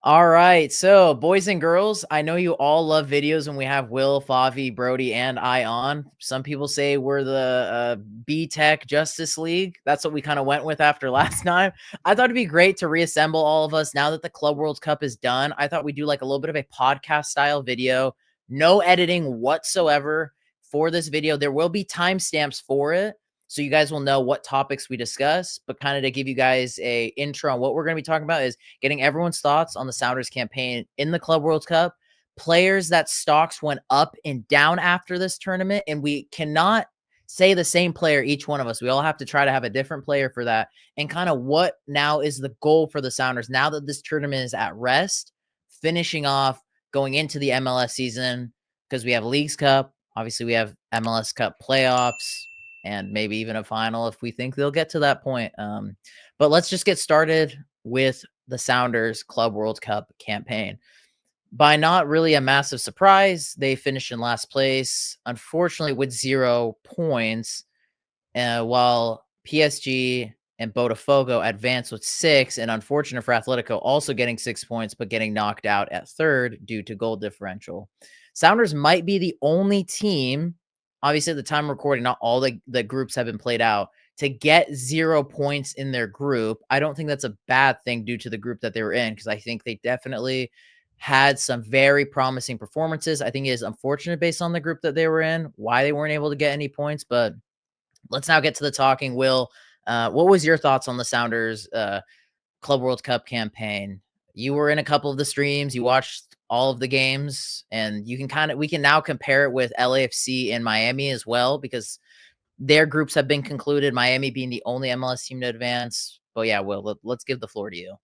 All right. So, boys and girls, I know you all love videos when we have Will, Favi, Brody, and I on. Some people say we're the B Tech Justice League. That's what we kind of went with after last time. I thought it'd be great to reassemble all of us now that the Club World Cup is done. I thought we'd do like a little bit of a podcast style video, no editing whatsoever for this video. There will be timestamps for it, so you guys will know what topics we discuss, but kind of to give you guys a intro on what we're going to be talking about is getting everyone's thoughts on the Sounders campaign in the Club World Cup, players that stocks went up and down after this tournament, and we cannot say the same player, each one of us. We all have to try to have a different player for that, and kind of what now is the goal for the Sounders now that this tournament is at rest, finishing off, going into the MLS season, because we have Leagues Cup, obviously we have MLS Cup playoffs, and maybe even a final if we think they'll get to that point. But let's just get started with the Sounders Club World Cup campaign. By not really a massive surprise, they finished in last place, unfortunately, with 0 points, while PSG and Botafogo advanced with 6, and unfortunate for Atletico, also getting 6 points, but getting knocked out at third due to goal differential. Sounders might be the only team, obviously at the time of recording, not all the groups have been played out, to get 0 points in their group. I don't think that's a bad thing due to the group that they were in, because I think they definitely had some very promising performances. I think it is unfortunate based on the group that they were in, why they weren't able to get any points, but let's now get to the talking. Will, what was your thoughts on the Sounders Club World Cup campaign? You were in a couple of the streams, you watched all of the games, and we can now compare it with LAFC and Miami as well, because their groups have been concluded, Miami being the only MLS team to advance. But yeah, Will, let's give the floor to you.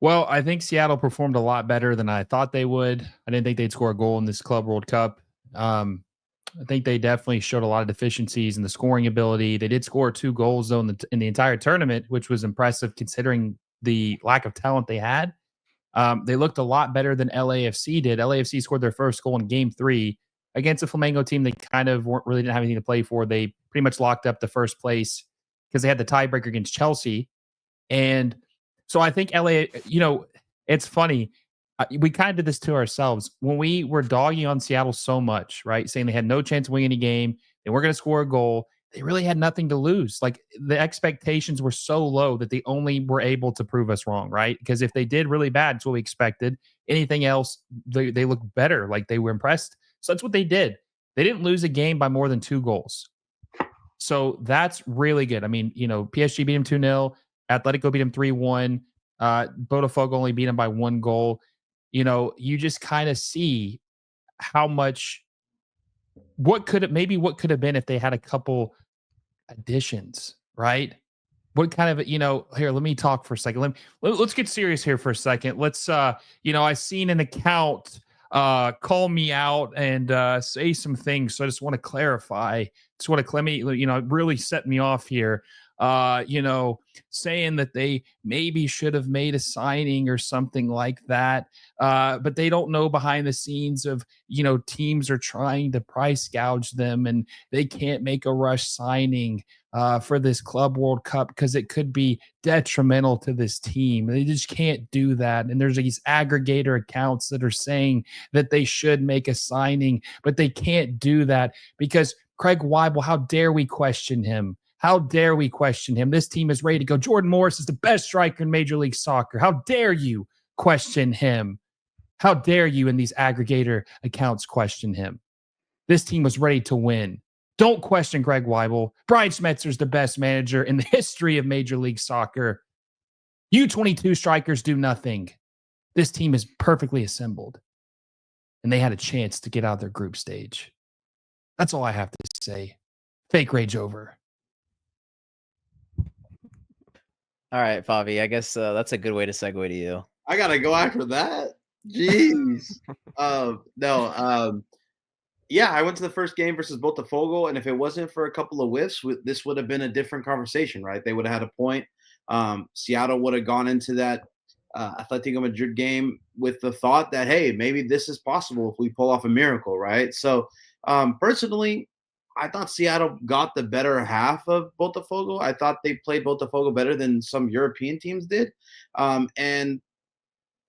Well, I think Seattle performed a lot better than I thought they would. I didn't think they'd score a goal in this Club World Cup. I think they definitely showed a lot of deficiencies in the scoring ability. They did score 2 goals though in the entire tournament, which was impressive considering the lack of talent they had. They looked a lot better than LAFC did. LAFC scored their first goal in Game 3 against a Flamengo team they kind of really didn't have anything to play for. They pretty much locked up the first place because they had the tiebreaker against Chelsea. And so I think LA, it's funny. We kind of did this to ourselves when we were dogging on Seattle so much, right? Saying they had no chance of winning a game. They weren't going to score a goal. They really had nothing to lose. Like the expectations were so low that they only were able to prove us wrong, right? Because if they did really bad, it's what we expected. Anything else, they looked better. Like they were impressed. So that's what they did. They didn't lose a game by more than 2 goals. So that's really good. I mean, PSG beat them 2-0. Atletico beat them 3-1. Botafogo only beat them by 1 goal. You just kind of see how much what could have been if they had a couple additions, right? What kind of, here, let me talk for a second. Let's get serious here for a second. Let's I seen an account call me out and say some things. So I just want to clarify. Just want to let me, really set me off here. Saying that they maybe should have made a signing or something like that. But they don't know behind the scenes of, teams are trying to price gouge them and they can't make a rush signing for this Club World Cup because it could be detrimental to this team. They just can't do that. And there's these aggregator accounts that are saying that they should make a signing, but they can't do that because Craig Weibel, how dare we question him? How dare we question him? This team is ready to go. Jordan Morris is the best striker in Major League Soccer. How dare you question him? How dare you in these aggregator accounts question him? This team was ready to win. Don't question Greg Weibel. Brian Schmetzer's the best manager in the history of Major League Soccer. U22 strikers do nothing. This team is perfectly assembled. And they had a chance to get out of their group stage. That's all I have to say. Fake rage over. All right, Favi, I guess that's a good way to segue to you. I got to go after that? Jeez. Yeah, I went to the first game versus Botafogo, and if it wasn't for a couple of whiffs, this would have been a different conversation, right? They would have had a point. Seattle would have gone into that Atletico Madrid game with the thought that, hey, maybe this is possible if we pull off a miracle, right? So personally, I thought Seattle got the better half of Botafogo. I thought they played Botafogo better than some European teams did. And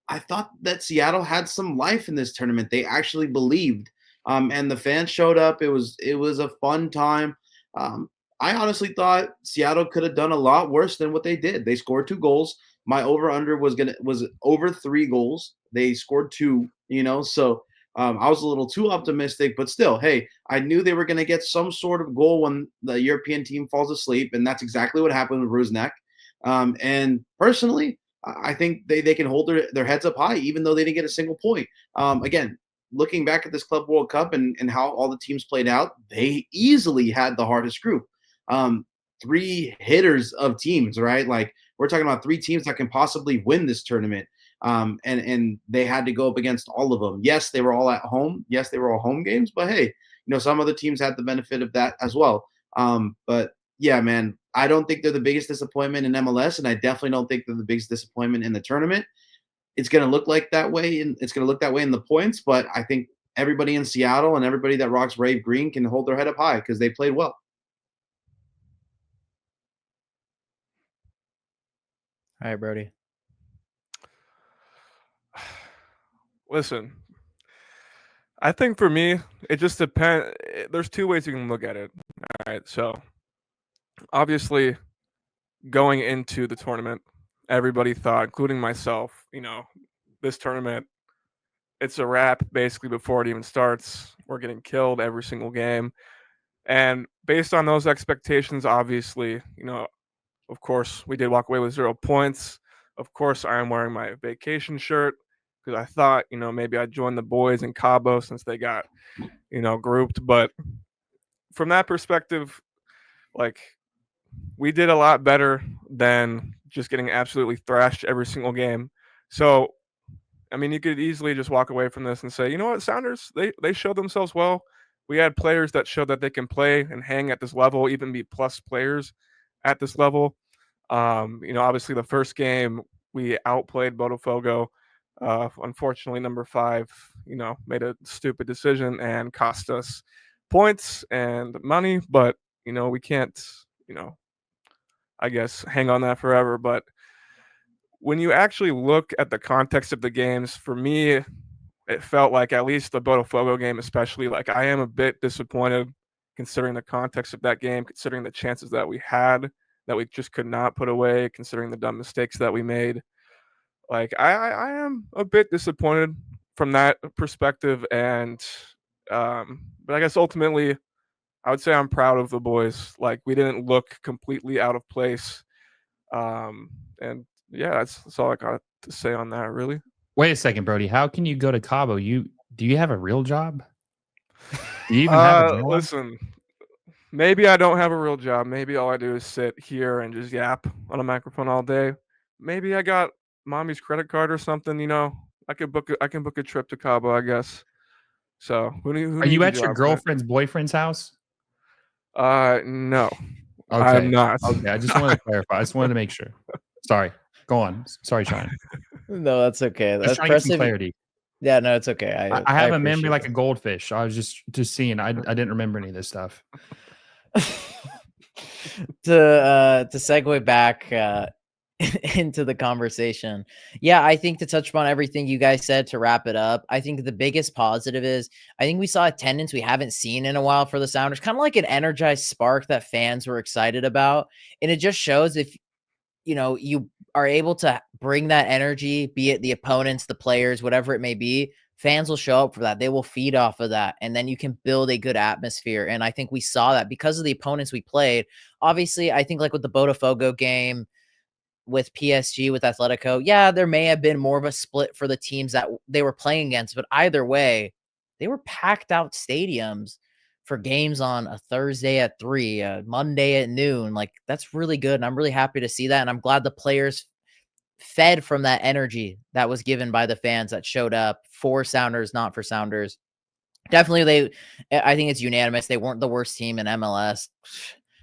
I thought that Seattle had some life in this tournament. They actually believed, and the fans showed up. It was a fun time. Um, I honestly thought Seattle could have done a lot worse than what they did. They scored 2 goals. My over under was over 3 goals. They scored 2. So I was a little too optimistic, but still, hey, I knew they were going to get some sort of goal when the European team falls asleep, and that's exactly what happened with Rusnak. And personally, I think they can hold their heads up high, even though they didn't get a single point. Again, looking back at this Club World Cup and how all the teams played out, they easily had the hardest group. 3 hitters of teams, right? Like we're talking about 3 teams that can possibly win this tournament. And they had to go up against all of them. Yes, they were all at home. Yes, they were all home games, but hey, some other teams had the benefit of that as well. But yeah, man, I don't think they're the biggest disappointment in MLS, and I definitely don't think they're the biggest disappointment in the tournament. It's going to look like that way, and it's going to look that way in the points. But I think everybody in Seattle and everybody that rocks Rave Green can hold their head up high because they played well. All right, Brody. Listen, I think for me, it just depends. There's 2 ways you can look at it. All right, so obviously, going into the tournament, everybody thought, including myself, this tournament, it's a wrap basically before it even starts. We're getting killed every single game. And based on those expectations, obviously, of course, we did walk away with 0 points. Of course, I am wearing my vacation shirt because I thought, maybe I'd join the boys in Cabo since they got, grouped. But from that perspective, like, we did a lot better than just getting absolutely thrashed every single game. So, I mean, you could easily just walk away from this and say, you know what, Sounders, they showed themselves well. We had players that showed that they can play and hang at this level, even be plus players at this level. Obviously the first game we outplayed Botafogo. Unfortunately, number 5, made a stupid decision and cost us points and money. But we can't, I guess, hang on that forever. But when you actually look at the context of the games, for me, it felt like at least the Botafogo game, especially, like I am a bit disappointed considering the context of that game, considering the chances that we had that we just could not put away, considering the dumb mistakes that we made. Like I am a bit disappointed from that perspective, and but I guess ultimately I would say I'm proud of the boys. Like we didn't look completely out of place, and yeah, that's all I got to say on that. Really. Wait a second, Brody. How can you go to Cabo? Do you have a real job? Do you even have a job? Listen, maybe I don't have a real job. Maybe all I do is sit here and just yap on a microphone all day. Maybe I got mommy's credit card or something. I can book a trip to Cabo, I guess. So who Are you needs at a your job, girlfriend's boifriend's house? No, Okay. I'm not. Okay, I just wanted to clarify. I just wanted to make sure. Sorry. Go on. Sorry, Sean. No, that's okay. Just That's trying to get some impressive. clarity. Yeah, no, it's okay. I have a memory appreciate like it. a goldfish. I was just seeing. I didn't remember any of this stuff. To segue back into the conversation. Yeah, I think to touch upon everything you guys said to wrap it up, I think the biggest positive is I think we saw attendance we haven't seen in a while for the Sounders, kind of like an energized spark that fans were excited about. And it just shows if you are able to bring that energy, be it the opponents, the players, whatever it may be, fans will show up for that. They will feed off of that. And then you can build a good atmosphere. And I think we saw that because of the opponents we played. Obviously, I think like with the Botafogo game, with PSG, with Atletico, yeah, there may have been more of a split for the teams that they were playing against. But either way, they were packed out stadiums for games on a Thursday at 3, Monday at noon. Like that's really good. And I'm really happy to see that. And I'm glad the players fed from that energy that was given by the fans that showed up for Sounders, not for Sounders. Definitely, I think it's unanimous. They weren't the worst team in MLS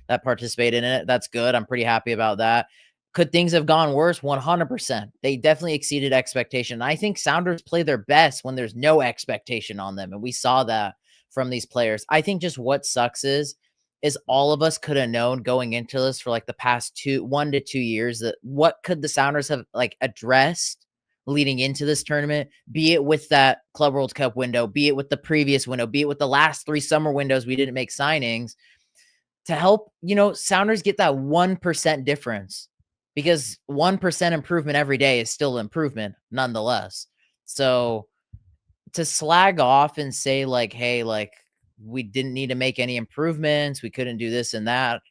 that participated in it. That's good. I'm pretty happy about that. Could things have gone worse? 100%. They definitely exceeded expectation. I think Sounders play their best when there's no expectation on them. And we saw that from these players. I think just what sucks is all of us could have known going into this for like the past 1 to 2 years that what could the Sounders have like addressed leading into this tournament, be it with that Club World Cup window, be it with the previous window, be it with the last 3 summer windows we didn't make signings, to help, Sounders get that 1% difference, because 1% improvement every day is still improvement nonetheless. So to slag off and say like, hey, like we didn't need to make any improvements, we couldn't do this and that,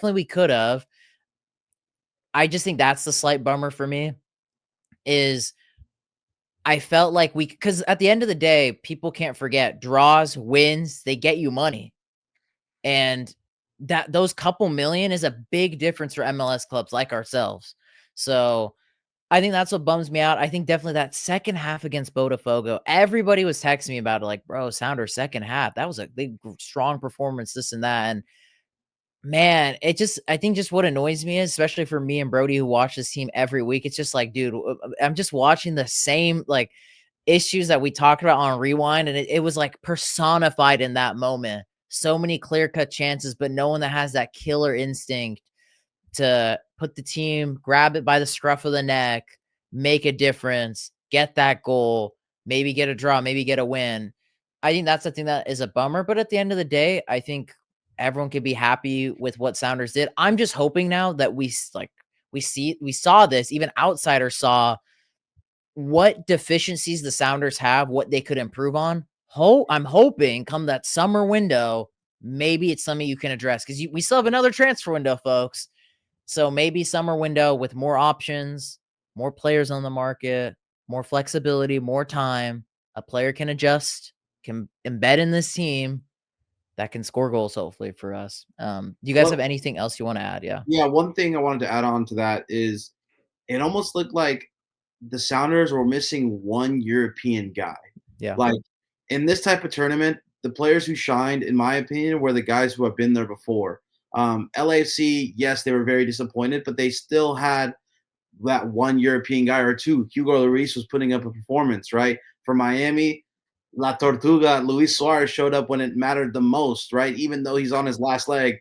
we could have. I just think that's the slight bummer for me, is I felt like because at the end of the day, people can't forget draws, wins, they get you money. And those couple million is a big difference for MLS clubs like ourselves. So I think that's what bums me out. I think definitely that second half against Botafogo, everybody was texting me about it, like, bro, Sounders second half, that was a big, strong performance, this and that. And man, I think just what annoys me is, especially for me and Brody who watch this team every week, it's just like, dude, I'm just watching the same like issues that we talked about on Rewind, and it was like personified in that moment. So many clear-cut chances, but no one that has that killer instinct to put the team, grab it by the scruff of the neck, make a difference, get that goal, maybe get a draw, maybe get a win. I think that's the thing that is a bummer. But at the end of the day, I think everyone could be happy with what Sounders did. I'm just hoping now that we saw this, even outsiders saw what deficiencies the Sounders have, what they could improve on. I'm hoping come that summer window, maybe it's something you can address, because we still have another transfer window, folks. So maybe summer window with more options, more players on the market, more flexibility, more time. A player can adjust, can embed in this team that can score goals, hopefully, for us. Do you guys have anything else you want to add? Yeah. Yeah, one thing I wanted to add on to that is it almost looked like the Sounders were missing one European guy. Yeah. Like in this type of tournament, the players who shined, in my opinion, were the guys who have been there before. LAFC, yes, they were very disappointed, but they still had that one European guy or two. Hugo Lloris was putting up a performance, right? For Miami, La Tortuga, Luis Suarez showed up when it mattered the most, right? Even though he's on his last leg.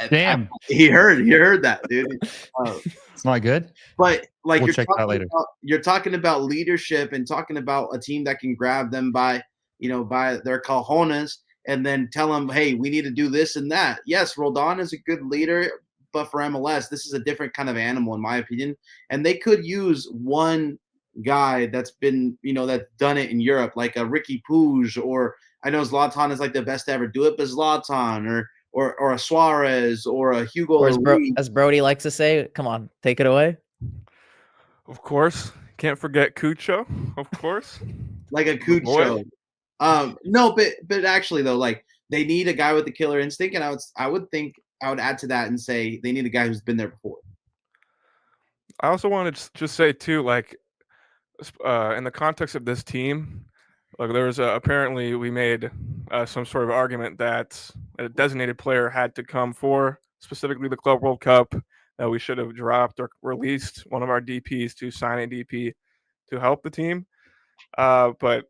Damn. He heard that, dude. It's not good. But like We'll check that later. You're talking about leadership and talking about a team that can grab them by their cojones and then tell them, hey, we need to do this and that. Yes, Roldan is a good leader, but for MLS, this is a different kind of animal, in my opinion. And they could use one guy that's been, that's done it in Europe, like a Ricky Puig, or I know Zlatan is like the best to ever do it, but Zlatan or a Suarez or a Hugo. Or as Brody likes to say, come on, take it away. Of course. Can't forget Kvaratskhelia, of course. Like a Kvaratskhelia. No, but actually though, like they need a guy with the killer instinct, and I would add to that and say they need a guy who's been there before. I also wanted to just say too, like in the context of this team, like there was apparently we made some sort of argument that a designated player had to come for specifically the Club World Cup, that we should have dropped or released one of our DPs to sign a DP to help the team. But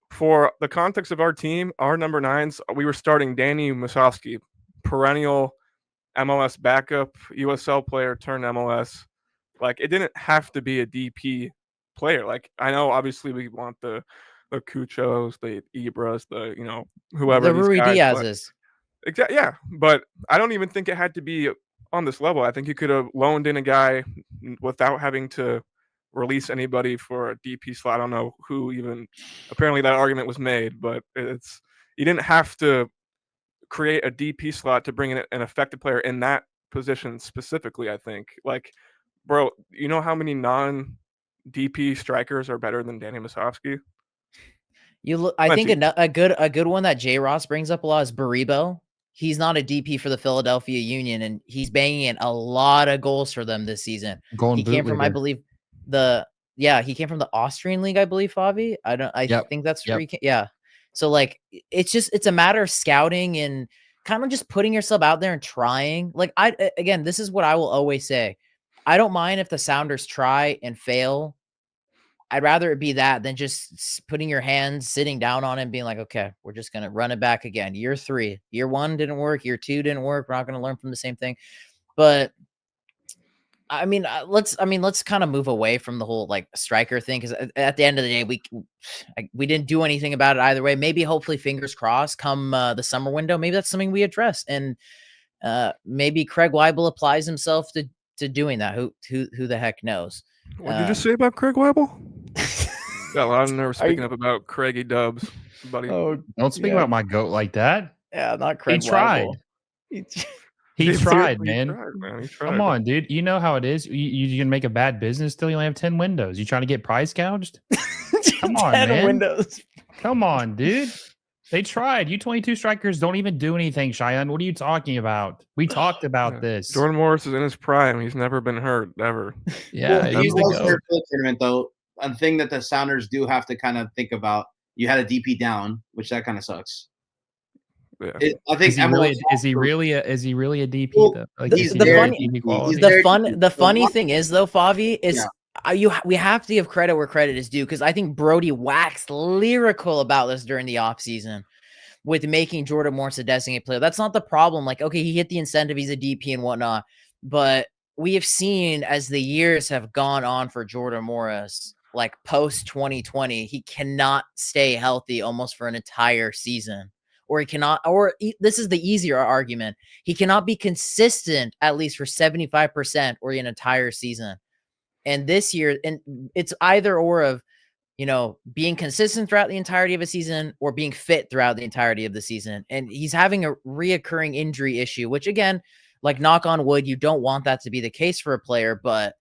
for the context of our team, our number 9s, we were starting Danny Musovski, perennial MLS backup, USL player turned MLS. Like it didn't have to be a DP player. Like I know obviously we want the Cuchos, the Ibras, whoever The Rui Diaz's. Exactly. Yeah, but I don't even think it had to be on this level. I think you could have loaned in a guy without having to release anybody for a DP slot. I don't know who even. Apparently, that argument was made, but you didn't have to create a DP slot to bring in an effective player in that position specifically. I think, like, bro, you know how many non-DP strikers are better than Danny Musovski? I think a good one that J. Ross brings up a lot is Baribo. He's not a DP for the Philadelphia Union, and he's banging in a lot of goals for them this season. He came from, I believe, he came from the Austrian league, I believe, Favi. I think that's where he came. Yeah. So like, it's a matter of scouting and kind of just putting yourself out there and trying. Like again, this is what I will always say. I don't mind if the Sounders try and fail. I'd rather it be that than just putting your hands, sitting down on it and being like, okay, we're just going to run it back again. Year 3, year 1 didn't work. Year 2 didn't work. We're not going to learn from the same thing. But I mean, let's kind of move away from the whole like striker thing, because at the end of the day, we didn't do anything about it either way. Maybe, hopefully, fingers crossed, come the summer window, maybe that's something we address, and maybe Craig Weibel applies himself to doing that. Who the heck knows? What did you just say about Craig Weibel? Got a lot of nerves speaking up about Craigie Dubs, buddy. Oh, Don't speak about my goat like that. yeah, not Craig. He tried. He tried, man. He tried. Come on, dude. You know how it is. You can make a bad business still. You only have 10 windows. You trying to get price gouged? Come on, 10 man. windows. Come on, dude. They tried. U22 strikers don't even do anything, Cheyenne. What are you talking about? We talked about this. Jordan Morris is in his prime. He's never been hurt, ever. Yeah, Well, he's the was goat. there for the tournament, though. One thing that the Sounders do have to kind of think about, you had a DP down, which that kind of sucks. Yeah. I think Is he really a DP Well, though? Like, he's is he the really funny- DP quality? The funny thing is, though, Favi, is we have to give credit where credit is due, because I think Brody waxed lyrical about this during the offseason with making Jordan Morris a designated player. That's not the problem. Like, okay, he hit the incentive, he's a DP and whatnot, but we have seen as the years have gone on for Jordan Morris, like post 2020, he cannot stay healthy almost for an entire season. Or he cannot, this is the easier argument, he cannot be consistent at least for 75% or an entire season. And this year, and it's either or of, being consistent throughout the entirety of a season or being fit throughout the entirety of the season. And he's having a reoccurring injury issue, which, again, like, knock on wood, you don't want that to be the case for a player, but,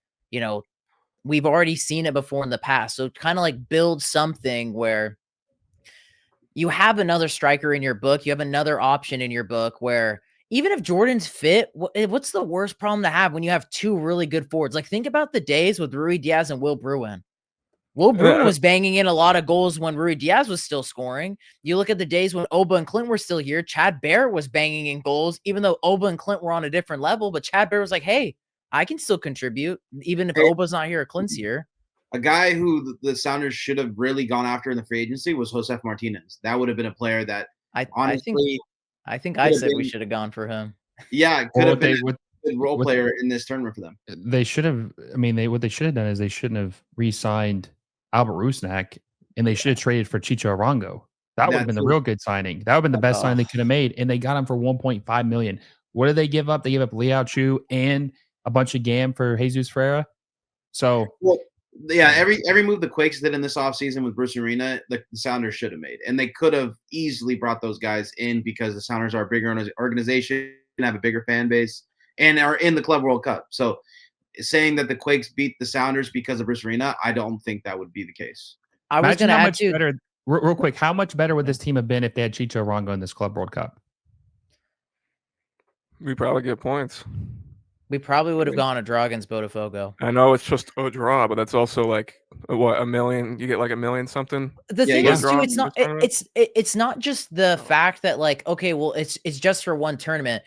we've already seen it before in the past. So kind of like build something where you have another striker in your book, you have another option in your book where even if Jordan's fit, what's the worst problem to have when you have two really good forwards? Like, think about the days with Rui Diaz and Will Bruin. Will Bruin was banging in a lot of goals when Rui Diaz was still scoring. You look at the days when Oba and Clint were still here. Chad Barrett was banging in goals, even though Oba and Clint were on a different level. But Chad Barrett was like, hey, I can still contribute, even if Oba's not here or Clint's here. A guy who the Sounders should have really gone after in the free agency was Josef Martinez. That would have been a player that honestly, I think I said we should have gone for him. Yeah, it could have been a good role player in this tournament for them. They should have. I mean, what they should have done is they shouldn't have re-signed Albert Rusnak, and they should have traded for Chicho Arango. That would have been the real good signing. That would have been the best sign they could have made, and they got him for $1.5 million. What did they give up? They gave up Liao Chu and a bunch of GAM for Jesus Ferreira. So, yeah, every move the Quakes did in this offseason with Bruce Arena, the Sounders should have made. And they could have easily brought those guys in because the Sounders are a bigger organization and have a bigger fan base and are in the Club World Cup. So saying that the Quakes beat the Sounders because of Bruce Arena, I don't think that would be the case. I was going to add to better, real quick, how much better would this team have been if they had Chicho Arango in this Club World Cup? We probably get points. We probably would have gone a draw against Botafogo. I know it's just a draw, but that's also like $1 million. You get like $1 million something. The thing is, too, it's not just the fact that, like, okay, well, it's just for one tournament.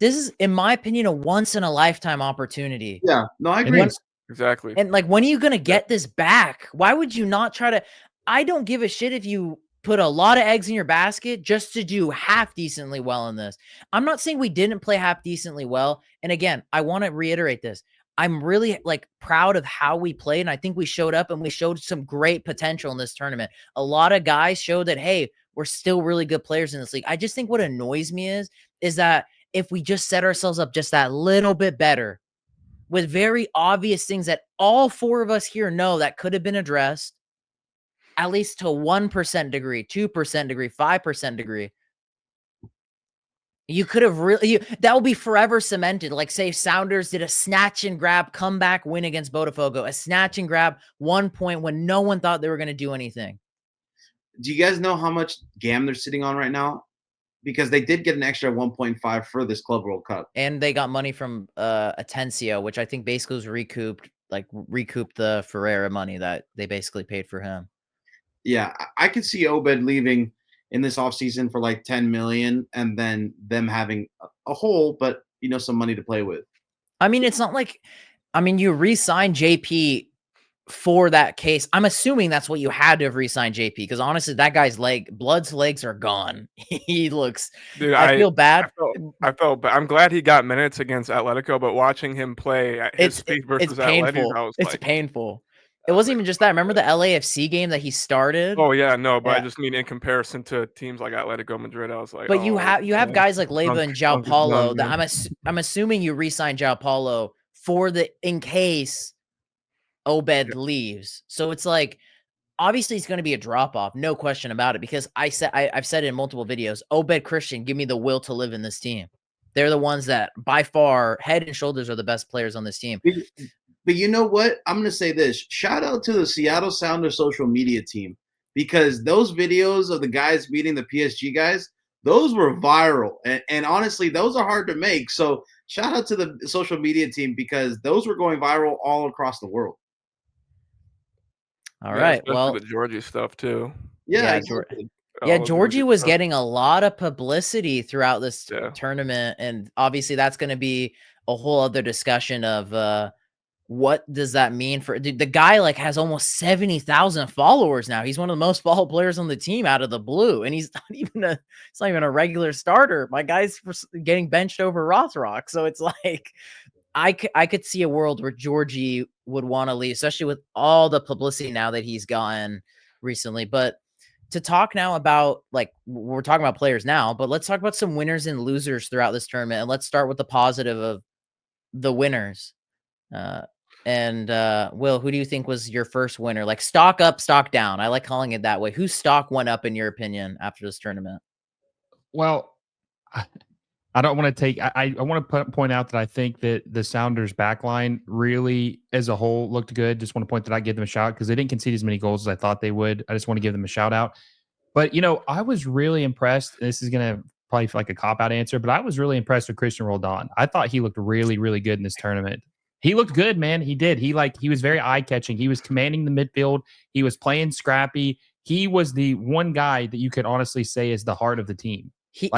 This is, in my opinion, a once in a lifetime opportunity. Yeah, no, I agree. Exactly. And like, when are you gonna get this back? Why would you not try to? I don't give a shit if you put a lot of eggs in your basket just to do half decently well in this. I'm not saying we didn't play half decently well. And again, I want to reiterate this. I'm really proud of how we played. And I think we showed up and we showed some great potential in this tournament. A lot of guys showed that, hey, we're still really good players in this league. I just think what annoys me is that if we just set ourselves up just that little bit better with very obvious things that all four of us here know that could have been addressed, at least to 1% degree, 2% degree, 5% degree. You could have that will be forever cemented. Like, say Sounders did a snatch and grab comeback win against Botafogo, a snatch and grab 1 point when no one thought they were going to do anything. Do you guys know how much GAM they're sitting on right now? Because they did get an extra 1.5 for this Club World Cup. And they got money from Atencio, which I think basically was recouped the Ferreira money that they basically paid for him. Yeah, I could see Obed leaving in this offseason for like 10 million and then them having a hole, but some money to play with. I mean, it's not like, you re-signed JP for that case, I'm assuming that's what you had to have re-signed JP, because honestly, that guy's Blood's legs are gone. He looks. Dude, I feel bad. I felt bad. I'm glad he got minutes against Atletico, but watching him play at his speed versus it's Atleti, painful. I was It's like, painful. It wasn't even just that. Remember the LAFC game that he started? oh yeah, no, but I Yeah. just mean in comparison to teams like Atletico Madrid, I was like, But oh, you have guys like Leyva and João Dunk is Paulo done, that I'm assuming you re-signed João Paulo for in case Obed leaves. So it's like, obviously it's going to be a drop off, no question about it, because I've said it in multiple videos. Obed, Cristian, give me the will to live in this team. They're the ones that by far, head and shoulders, are the best players on this team. But you know what? I'm going to say this. Shout out to the Seattle Sounders social media team, because those videos of the guys beating the PSG guys, those were viral. And honestly, those are hard to make. So shout out to the social media team, because those were going viral all across the world. All right. Well, the Georgie stuff too. Yeah, exactly. Yeah, Georgie was getting a lot of publicity throughout this tournament, and obviously that's going to be a whole other discussion of what does that mean for the guy. Like, has almost 70,000 followers now. He's one of the most followed players on the team out of the blue, and he's not even a regular starter. My guy's getting benched over Rothrock, so it's like I could see a world where Georgie would want to leave, especially with all the publicity now that he's gotten recently. But to talk now about, like, we're talking about players now, but let's talk about some winners and losers throughout this tournament. And let's start with the positive of the winners. Will, who do you think was your first winner? Like, stock up, stock down. I like calling it that way. Whose stock went up, in your opinion, after this tournament? Well, I don't want to take. I want to point out that I think that the Sounders backline really, as a whole, looked good. Just want to point that I give them a shout, because they didn't concede as many goals as I thought they would. I just want to give them a shout out. But I was really impressed. This is going to probably feel like a cop out answer, but I was really impressed with Cristian Roldan. I thought he looked really, really good in this tournament. He looked good, man. He did. He was very eye catching. He was commanding the midfield. He was playing scrappy. He was the one guy that you could honestly say is the heart of the team. He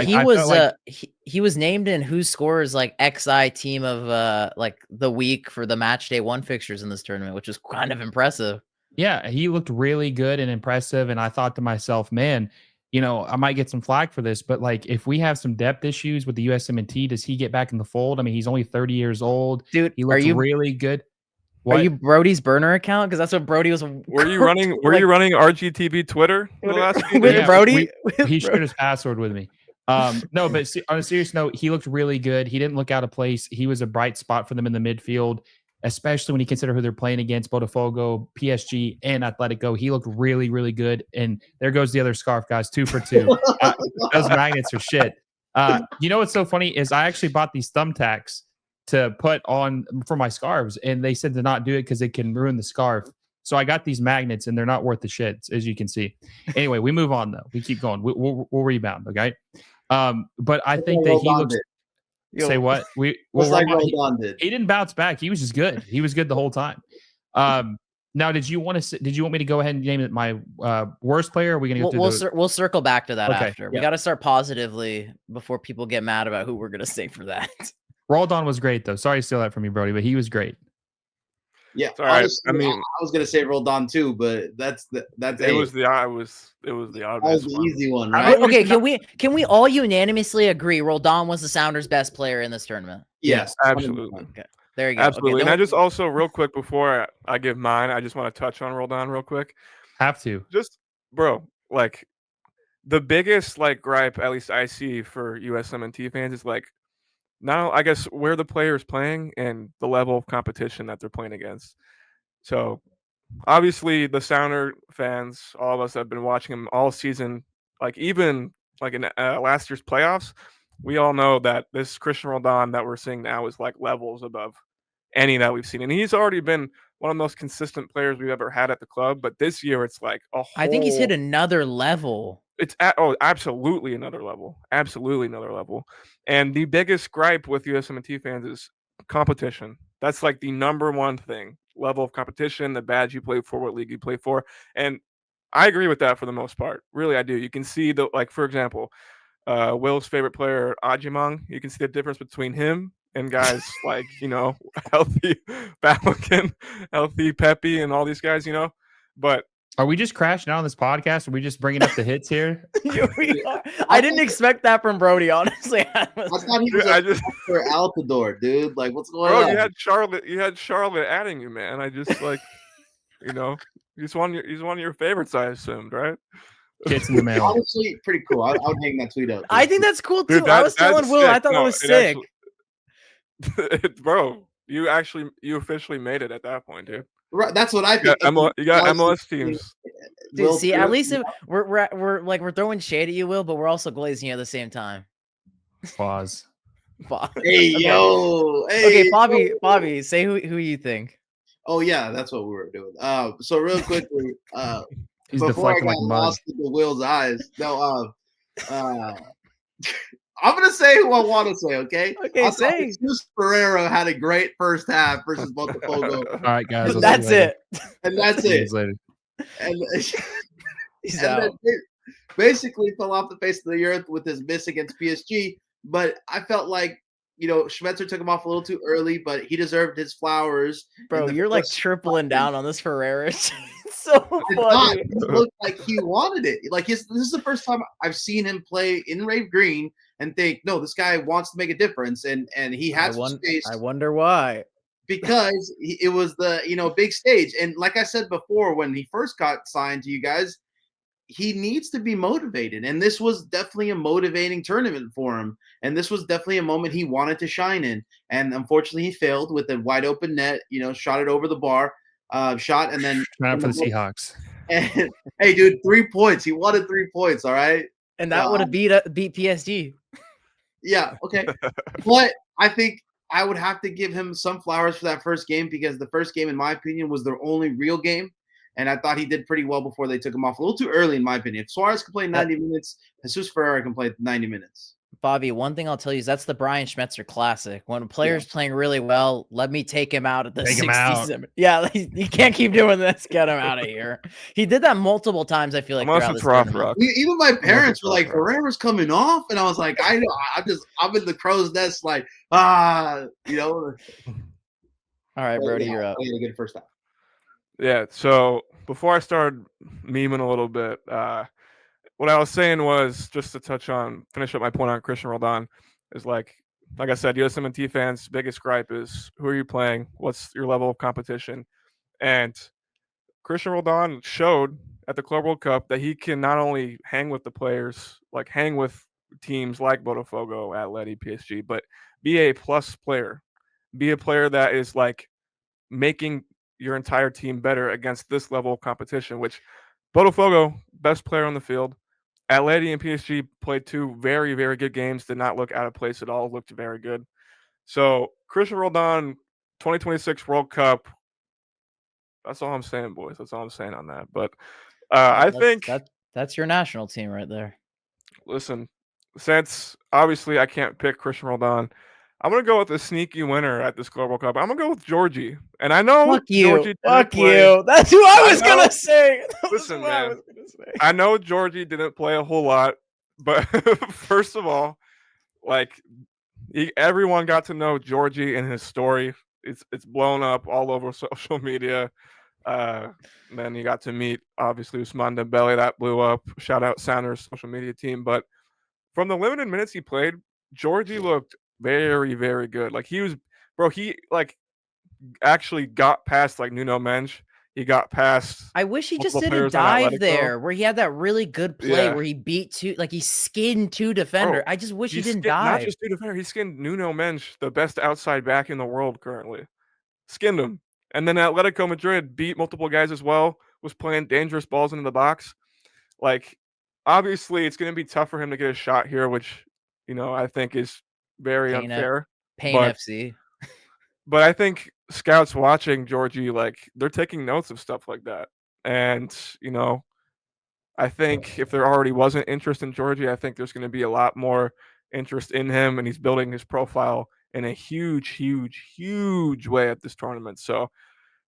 was named in Who Scores like XI team of like the week for the match day 1 fixtures in this tournament, which was kind of impressive. Yeah, he looked really good and impressive, and I thought to myself, man, I might get some flack for this, but like, if we have some depth issues with the USMNT, does he get back in the fold? I mean, he's only 30 years old. Dude, he looks really good. What? Are you Brody's burner account? Because that's what Brody was. Were you running RGTV Twitter the last few with days? Brody? He shared his password with me. No, but on a serious note, he looked really good. He didn't look out of place. He was a bright spot for them in the midfield, especially when you consider who they're playing against: Botafogo, PSG, and Atletico. He looked really, really good. And there goes the other scarf, guys. 2 for 2. Those magnets are shit. What's so funny is I actually bought these thumbtacks to put on for my scarves, and they said to not do it because it can ruin the scarf. So I got these magnets, and they're not worth the shit, as you can see. Anyway, we move on, though. We keep going. We'll rebound, okay? But I think that he looks. Say what? Roldan did. He didn't bounce back. He was just good. He was good the whole time. Now, did you want me to go ahead and name it my worst player? Or are we going to go through we'll circle back to that after. Yeah. We got to start positively before people get mad about who we're going to say for that. Roldan was great, though. Sorry to steal that from you, Brody, but he was great. Yeah, honestly, I mean, I was gonna say Roldan too, but that's it was the obvious easy one, right? Okay, can we all unanimously agree Roldan was the Sounders' best player in this tournament? Yes, absolutely. Okay. There you go. Absolutely. Okay, and I just also, real quick, before I give mine, I just want to touch on Roldan real quick. Have to. Just, bro, like, the biggest, like, gripe, at least I see for USMNT fans, is like, now, I guess, where the player is playing and the level of competition that they're playing against. So, obviously, the Sounder fans, all of us have been watching him all season, like, even like in last year's playoffs, we all know that this Cristian Roldan that we're seeing now is like levels above any that we've seen. And he's already been one of the most consistent players we've ever had at the club. But this year, it's like a whole... I think he's hit another level. It's absolutely another level. Absolutely another level. And the biggest gripe with USMNT fans is competition. That's like the number one thing. Level of competition, the badge you play for, what league you play for. And I agree with that for the most part. Really, I do. You can see for example, Will's favorite player, Ajimang, you can see the difference between him and guys like, healthy Balogun, healthy Pepe, and all these guys, But Are we just crashing out on this podcast? Are we just bringing up the hits here? I didn't expect that from Brody, honestly. I thought he was for Altador, dude. Like, what's going on? You had Charlotte adding you, man. I just like, he's one of your favorites, I assumed, right? Kits in the mail. Honestly, pretty cool. I would hang that tweet up. I think that's cool too. Dude, I was telling Will, I thought that was sick. Bro, you officially made it at that point, dude. Right, that's what I think. You got MLS teams. Dude, see, at least we're throwing shade at you, Will, but we're also glazing you at the same time. Pause. Hey, yo. Hey, okay, Bobby, say who you think. Oh yeah, that's what we were doing. So real quickly, He's before I deflecting got like mud. lost into Will's eyes, I'm gonna say who I want to say. Okay. Okay, say. Jesus Ferreira had a great first half versus Botafogo. All right, guys. That's it. And that's it. Later. And, He's and out. then basically fell off the face of the earth with his miss against PSG. But I felt like, Schmetzer took him off a little too early, but he deserved his flowers. Bro, you're like tripling down on this Ferreira. It's so funny. It looked like he wanted it. Like this is the first time I've seen him play in Rave Green and think, no, this guy wants to make a difference, and he had some space. I wonder why. Because it was the big stage, and like I said before, when he first got signed to you guys, he needs to be motivated, and this was definitely a motivating tournament for him, and this was definitely a moment he wanted to shine in, and unfortunately he failed with a wide open net. Shot it over the bar, shot, and then not for the Seahawks. And hey, dude, 3 points. He wanted 3 points. All right, and that would have beat PSG. Yeah, okay, but I think I would have to give him some flowers for that first game, because the first game, in my opinion, was their only real game. And I thought he did pretty well before they took him off a little too early, in my opinion. If Suarez can play 90 minutes, Jesus Ferreira can play 90 minutes. Bobby, one thing I'll tell you is that's the Brian Schmetzer classic. When a player's playing really well, let me take him out at the 67. Yeah, you can't keep doing this. Get him out of here. He did that multiple times, I feel like. Even my parents were like, Ferreira's coming off. And I was like, I'm in the crow's nest, like, All right, Brody, you're up. Good first half. Yeah, so before I started memeing a little bit, what I was saying was, just to finish up my point on Cristian Roldan, is like I said, USMNT fans' biggest gripe is, who are you playing? What's your level of competition? And Cristian Roldan showed at the Club World Cup that he can not only hang with the players, like hang with teams like Botafogo, Atleti, PSG, but be a plus player. Be a player that is like making your entire team better against this level of competition, which Botafogo, best player on the field. Atleti and PSG played 2 very, very good games, did not look out of place at all, looked very good. So Cristian Roldan, 2026 World Cup, that's all I'm saying, boys. That's all I'm saying on that. But I think that's your national team right there. Listen, since obviously I can't pick Cristian Roldan, I'm going to go with a sneaky winner at this Club World Cup. I'm going to go with Georgie. And I know Fuck you. Georgie Fuck you. That's who I was going to say. Listen, man. I know Georgie didn't play a whole lot, but first of all, like everyone got to know Georgie and his story. It's blown up all over social media. Then you got to meet, obviously, Ousmane Dembele. That blew up. Shout out Sounders social media team. But from the limited minutes he played, Georgie looked very, very good. Like he like actually got past like Nuno Mensch. He got past. I wish he just did a dive there where he had that really good play where he beat 2, like he skinned 2 defender. I just wish he didn't dive. Not just 2 defender. He skinned Nuno Mensch, the best outside back in the world currently. Skinned him. And then Atletico Madrid beat multiple guys as well, was playing dangerous balls into the box. Like, obviously, it's going to be tough for him to get a shot here, which, I think is very unfair. FC. But I think scouts watching Georgie, like, they're taking notes of stuff like that. And, I think if there already wasn't interest in Georgie, I think there's going to be a lot more interest in him, and he's building his profile in a huge, huge, huge way at this tournament. So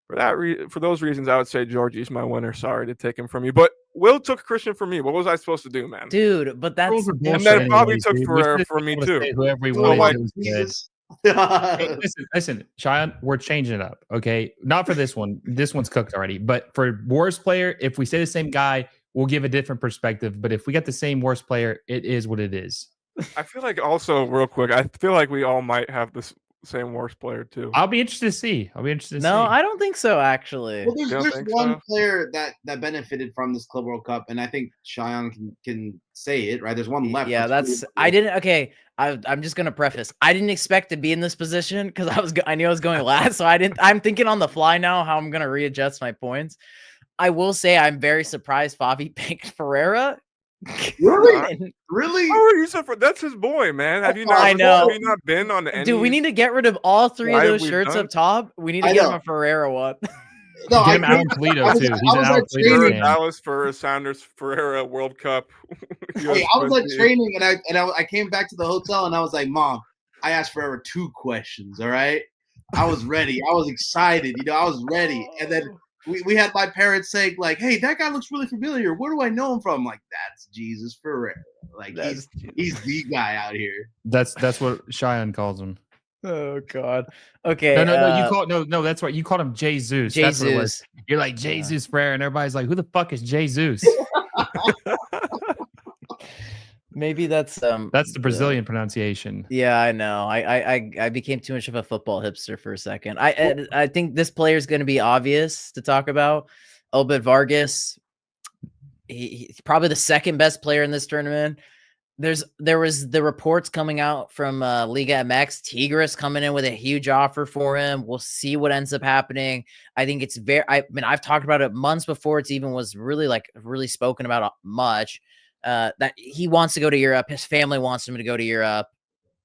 for those reasons, I would say Georgie's my winner. Sorry to take him from you, but Will took Cristian from me. What was I supposed to do, man? Dude, but that's and then Bobby took Ferreira from me too. Whoever he so, like, Hey, listen, Cheyenne, we're changing it up. Okay, not for this one. This one's cooked already. But for worst player, if we say the same guy, we'll give a different perspective. But if we get the same worst player, it is what it is. I feel like also real quick, I feel like we all might have this same worst player too. I'll be interested to see. No, I don't think so. Actually, Well, You don't there's think one so? player that benefited from this Club World Cup, and I think Cheyenne can say it, right? There's one left. yeah, That's I didn't. Okay, I'm just gonna preface. I didn't expect to be in this position because I knew I was going last, so I didn't. I'm thinking on the fly now how I'm gonna readjust my points. I will say I'm very surprised Favi picked Ferreira. Really? Really? Oh, you said that's his boy, man. Have you not? I know. Have you not been on any? Dude, we need to get rid of all three of Why those we've shirts done- up top. We need to I get him know. a Ferreira one. No, Get him Alan Toledo too. He's an Alan Toledo training. fan. Dallas for Sounders Ferreira World Cup. Hey, I was at training, and I came back to the hotel, and I was like, Mom, I asked Forever 2 questions. All right, I was ready. I was excited. I was ready. And then we had my parents saying like, "Hey, that guy looks really familiar. Where do I know him from?" Like, that's Jesus Ferreira. Like he's the guy out here. That's what Cheyenne calls him. Oh God. Okay. No. You call no. That's right. You called him Jesus. That's what it was. Jesus. You're like Jesus Ferreira, and everybody's like, "Who the fuck is Jesus?" Maybe that's That's the Brazilian pronunciation. Yeah, I know. I became too much of a football hipster for a second. I think this player is going to be obvious to talk about. Obed Vargas. He's probably the second best player in this tournament. There was the reports coming out from Liga MX, Tigres coming in with a huge offer for him. We'll see what ends up happening. I think it's I've talked about it months before it's even was really spoken about much. That he wants to go to Europe. His family wants him to go to Europe.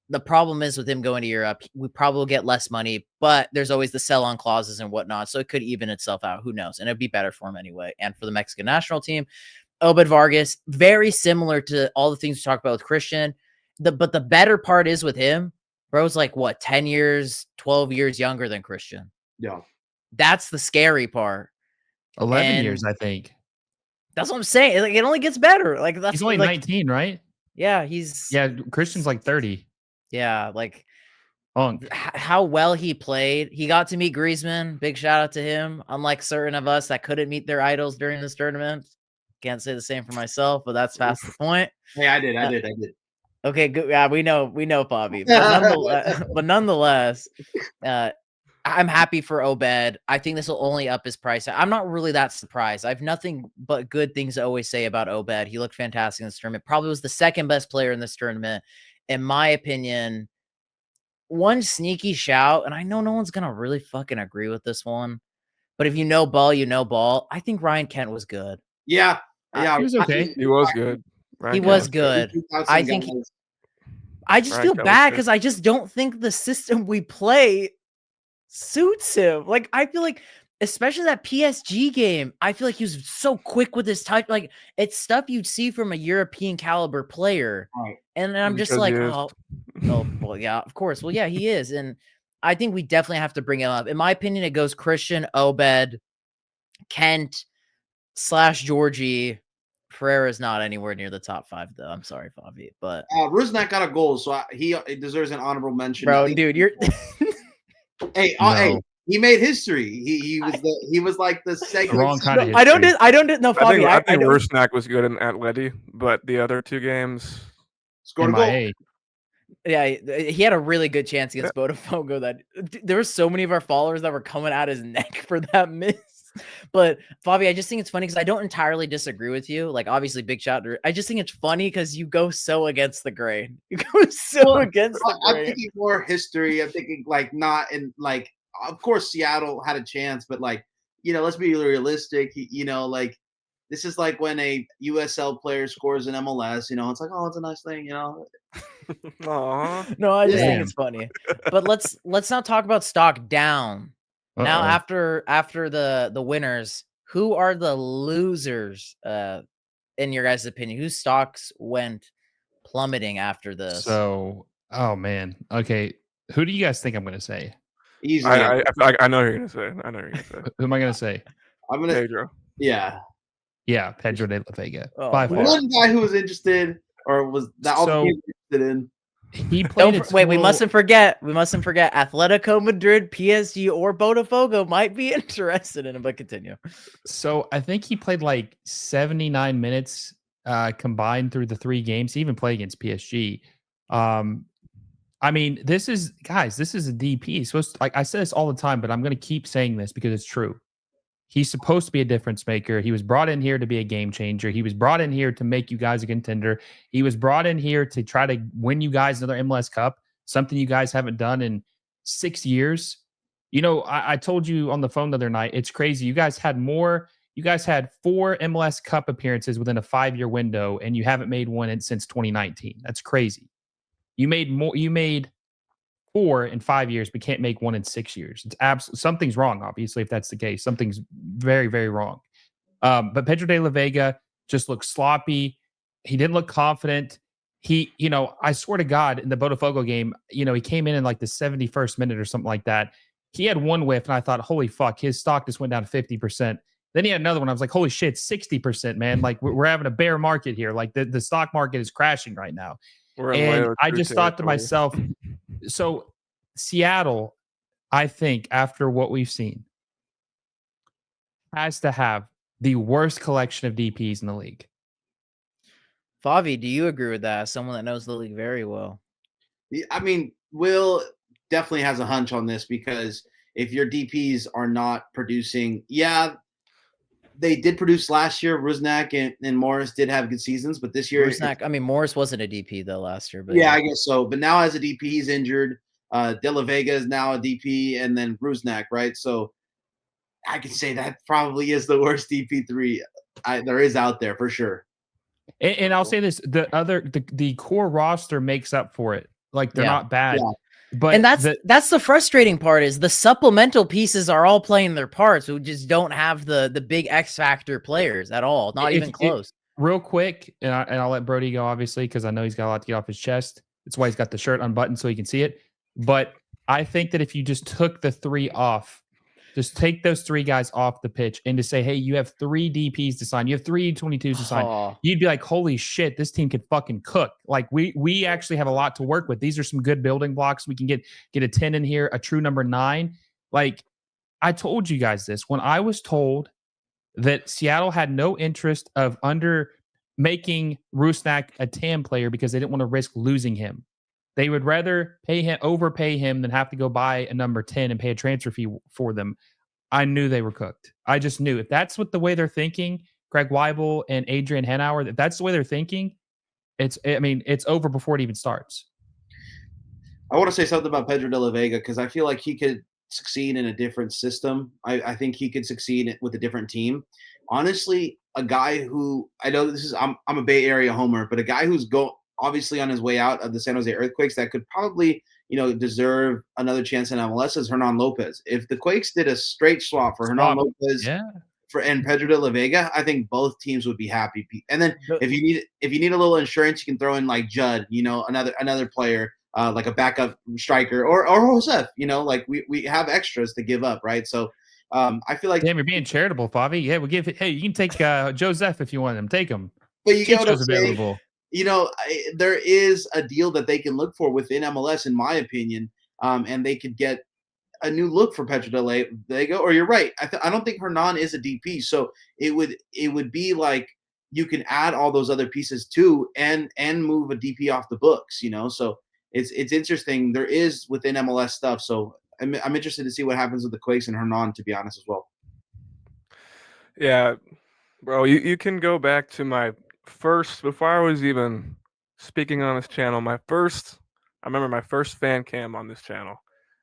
The problem is with him going to Europe, we probably will get less money, but there's always the sell-on clauses and whatnot. So it could even itself out. Who knows? And it'd be better for him anyway. And for the Mexican national team, Obed Vargas, very similar to all the things we talked about with Cristian. But the better part is with him, bro's like what, 10 years, 12 years younger than Cristian. Yeah. That's the scary part. 11 years, I think. That's what I'm saying. Like, it only gets better. Like that's He's only 19, right? Yeah, Christian's like 30. Yeah, like how well he played. He got to meet Griezmann. Big shout out to him. Unlike certain of us that couldn't meet their idols during this tournament. Can't say the same for myself, but that's past the point. Hey, I did. Okay, good. Yeah, we know, Bobby. But nonetheless, I'm happy for Obed. I think this will only up his price. I'm not really that surprised. I have nothing but good things to always say about Obed. He looked fantastic in this tournament. Probably was the second best player in this tournament, in my opinion. One sneaky shout, and I know no one's gonna really fucking agree with this one, but if you know ball, you know ball. I think Ryan Kent was good. Yeah. He was okay. He was good. He was good. I think. I just feel bad because I just don't think the system we play suits him. Like, I feel like, especially that PSG game, I feel like he was so quick with his touch. Like, it's stuff you'd see from a European caliber player. Right. And I'm just like, oh, well, yeah, of course. Well, yeah, he is. And I think we definitely have to bring him up. In my opinion, it goes Cristian, Obed, Kent / Georgie. Ferreira is not anywhere near the top 5, though. I'm sorry, Favi, but Rusnak got a goal, so he deserves an honorable mention. Bro, dude, you're hey, he made history. He was like the second. Wrong kind of history. I don't know, Favi. I think Rusnak was good in Atleti, but the other 2 games scored a goal. Yeah, he had a really good chance against Botafogo. That there were so many of our followers that were coming at his neck for that miss. But Favi, I just think it's funny because I don't entirely disagree with you. Like, obviously, big shout. I just think it's funny because you go so against the grain. You go so against the grain. I'm thinking more history. I'm thinking like not in like. Of course, Seattle had a chance, but like let's be realistic. Like this is like when a USL player scores in MLS. It's like, oh, it's a nice thing. Aww. No, I just think it's funny. But let's not talk about stock down. Now, after the winners, who are the losers, in your guys' opinion? Whose stocks went plummeting after this? So, oh man, okay. Who do you guys think I'm going to say? Easily, I know who you're going to say. I know who you're going to say. Who am I going to say? I'm going to Pedro. Yeah, Pedro de la Vega. Oh, by far. One guy who was interested, or was that all So- interested in? He played a Wait, we total- mustn't forget. Atletico Madrid, PSG, or Botafogo might be interested in him, but continue. So I think he played like 79 minutes combined through the 3 games. He even played against PSG. I mean, this is a DP. He's supposed to, like I say this all the time, but I'm going to keep saying this because it's true. He's supposed to be a difference maker. He was brought in here to be a game changer. He was brought in here to make you guys a contender. He was brought in here to try to win you guys another MLS Cup, something you guys haven't done in 6 years. You know, I told you on the phone the other night, it's crazy. You guys had 4 MLS Cup appearances within a 5-year window, and you haven't made one since 2019. That's crazy. You made 4 in 5 years, but can't make 1 in 6 years. It's absolutely something's wrong, obviously, if that's the case. Something's very, very wrong. But Pedro de la Vega just looked sloppy. He didn't look confident. I swear to God, in the Botafogo game, he came in like the 71st minute or something like that. He had one whiff, and I thought, holy fuck, his stock just went down to 50%. Then he had another one. I was like, holy shit, 60%, man. Like, we're having a bear market here. Like, the stock market is crashing right now. And I just thought to myself, so Seattle, I think, after what we've seen, has to have the worst collection of DPs in the league. Favi, do you agree with that? As someone that knows the league very well. I mean, Will definitely has a hunch on this because if your DPs are not producing, they did produce last year. Rusnak and Morris did have good seasons, but this year, Morris wasn't a DP though last year. But I guess so. But now as a DP, he's injured. De La Vega is now a DP, and then Rusnak, right? So I can say that probably is the worst DP3 there is out there for sure. And I'll say this: the core roster makes up for it. Like they're not bad. Yeah. But and that's the frustrating part is the supplemental pieces are all playing their parts. We just don't have the big X factor players at all. Not even close. Real quick, and I'll let Brody go, obviously, because I know he's got a lot to get off his chest. That's why he's got the shirt unbuttoned so he can see it. But I think that if you just took the 3 off, just take those 3 guys off the pitch and to say, hey, you have 3 DPs to sign. You have 3 22s to sign. You'd be like, holy shit, this team could fucking cook. Like we actually have a lot to work with. These are some good building blocks. We can get a 10 in here, a true number 9. Like I told you guys this when I was told that Seattle had no interest of making Rusnak a TAM player because they didn't want to risk losing him. They would rather overpay him than have to go buy a number 10 and pay a transfer fee for them. I knew they were cooked. I just knew if that's the way they're thinking, Craig Weibel and Adrian Hanauer, if that's the way they're thinking, it's over before it even starts. I want to say something about Pedro de la Vega because I feel like he could succeed in a different system. I think he could succeed with a different team. Honestly, a guy who I know I'm a Bay Area homer, but a guy who's obviously on his way out of the San Jose Earthquakes that could probably, deserve another chance in MLS is Hernan Lopez. If the Quakes did a straight swap for Hernan Lopez and Pedro de la Vega, I think both teams would be happy. And then if you need a little insurance, you can throw in like Judd, another player, like a backup striker or Josef, like we have extras to give up, right? So I feel like damn, you're being charitable, Favi. Yeah, you can take Joseph if you want him. Take him. But you get what I'm available. Saying? There is a deal that they can look for within MLS, in my opinion, and they could get a new look for Pedro de la Vega. Or you're right. I don't think Hernan is a DP, so it would be like you can add all those other pieces too, and move a DP off the books. So it's interesting. There is within MLS stuff. So I'm interested to see what happens with the Quakes and Hernan, to be honest, as well. Yeah, bro, you can go back to my first, before I was even speaking on this channel, I remember my first fan cam on this channel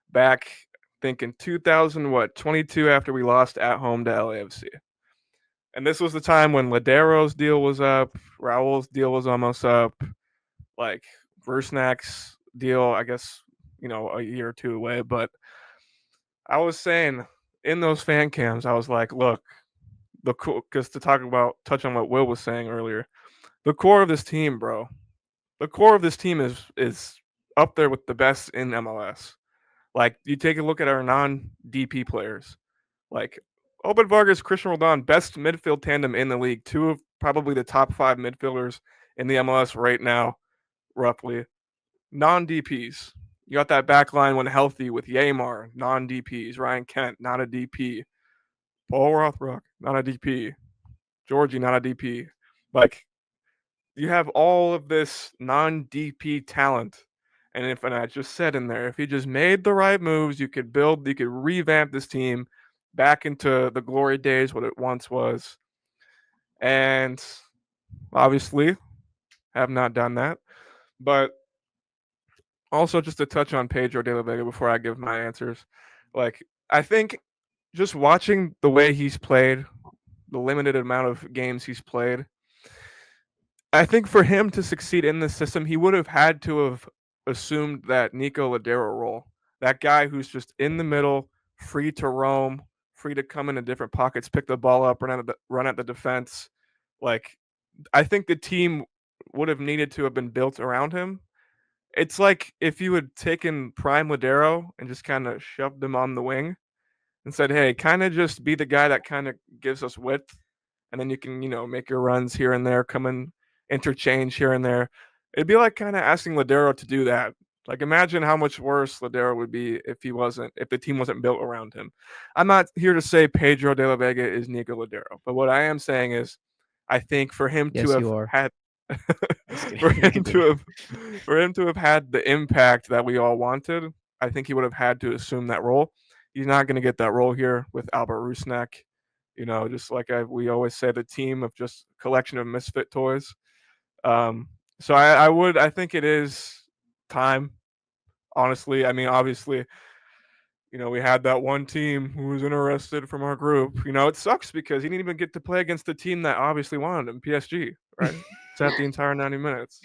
back, I think in 2022 after we lost at home to LAFC. And this was the time when Ladero's deal was up, Raul's deal was almost up, like Rusnak's deal, I guess, a year or 2 away. But I was saying in those fan cams, I was like, look, because to touch on what Will was saying earlier, the core of this team, bro, the core of this team is up there with the best in MLS. Like, you take a look at our non-DP players, like Obed Vargas, Cristian Roldan, best midfield tandem in the league, 2 of probably the top 5 midfielders in the MLS right now, roughly. non-DPs. You got that back line when healthy with Yamar, non-DPs. Ryan Kent, not a DP. Paul Rothrock, not a DP. Georgie, not a DP. Like, you have all of this non-DP talent. And I just said in there, if he just made the right moves, you could revamp this team back into the glory days, what it once was. And obviously, have not done that. But also, just to touch on Pedro de la Vega before I give my answers, like, I think just watching the way he's played, the limited amount of games he's played, I think for him to succeed in this system, he would have had to have assumed that Nico Ladero role. That guy who's just in the middle, free to roam, free to come into different pockets, pick the ball up, run at the defense. Like, I think the team would have needed to have been built around him. It's like if you had taken Prime Ladero and just kind of shoved him on the wing and said, hey, kind of just be the guy that kind of gives us width, and then you can, make your runs here and there, come in, interchange here and there. It'd be like kind of asking Ladero to do that. Like, imagine how much worse Ladero would be if the team wasn't built around him. I'm not here to say Pedro de la Vega is Nico Ladero, but what I am saying is, I think for him Yes, to have you are. had for him to have had the impact that we all wanted, I think he would have had to assume that role. He's not going to get that role here with Albert Rusnak. Just like we always say, the team of just collection of misfit toys. So I think it is time. Honestly, I mean, obviously, we had that one team who was interested from our group. It sucks because he didn't even get to play against the team that obviously wanted him, PSG, right? Sat the entire 90 minutes.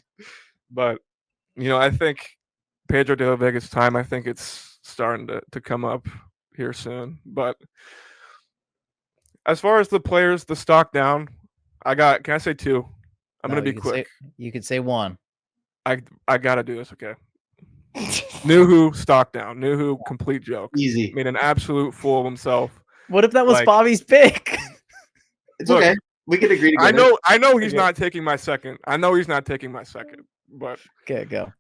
But, I think Pedro de la Vega's time, I think it's starting to come up here soon. But as far as the players, the stock down, can I say two? I'm going to be quick. You could say one. I got to do this, okay? Nuhu, stock down. Nuhu, complete joke. Easy. Made an absolute fool of himself. What if that was Bobby's pick? It's okay. We can agree together. I know he's not taking my second. But okay, go.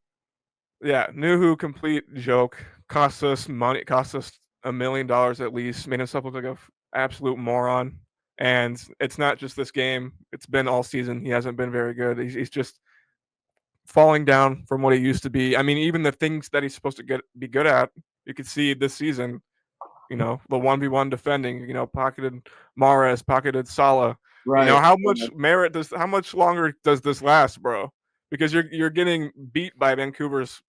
Yeah, Nuhu, complete joke. Cost us money. Cost us $1 million at least. Made himself look like an absolute moron. And it's not just this game. It's been all season. He hasn't been very good. He's just falling down from what he used to be. I mean, even the things that he's supposed to be good at, you could see this season, the 1v1 defending, pocketed Mahrez, pocketed Salah. Right. How much longer does this last, bro? Because you're getting beat by Vancouver's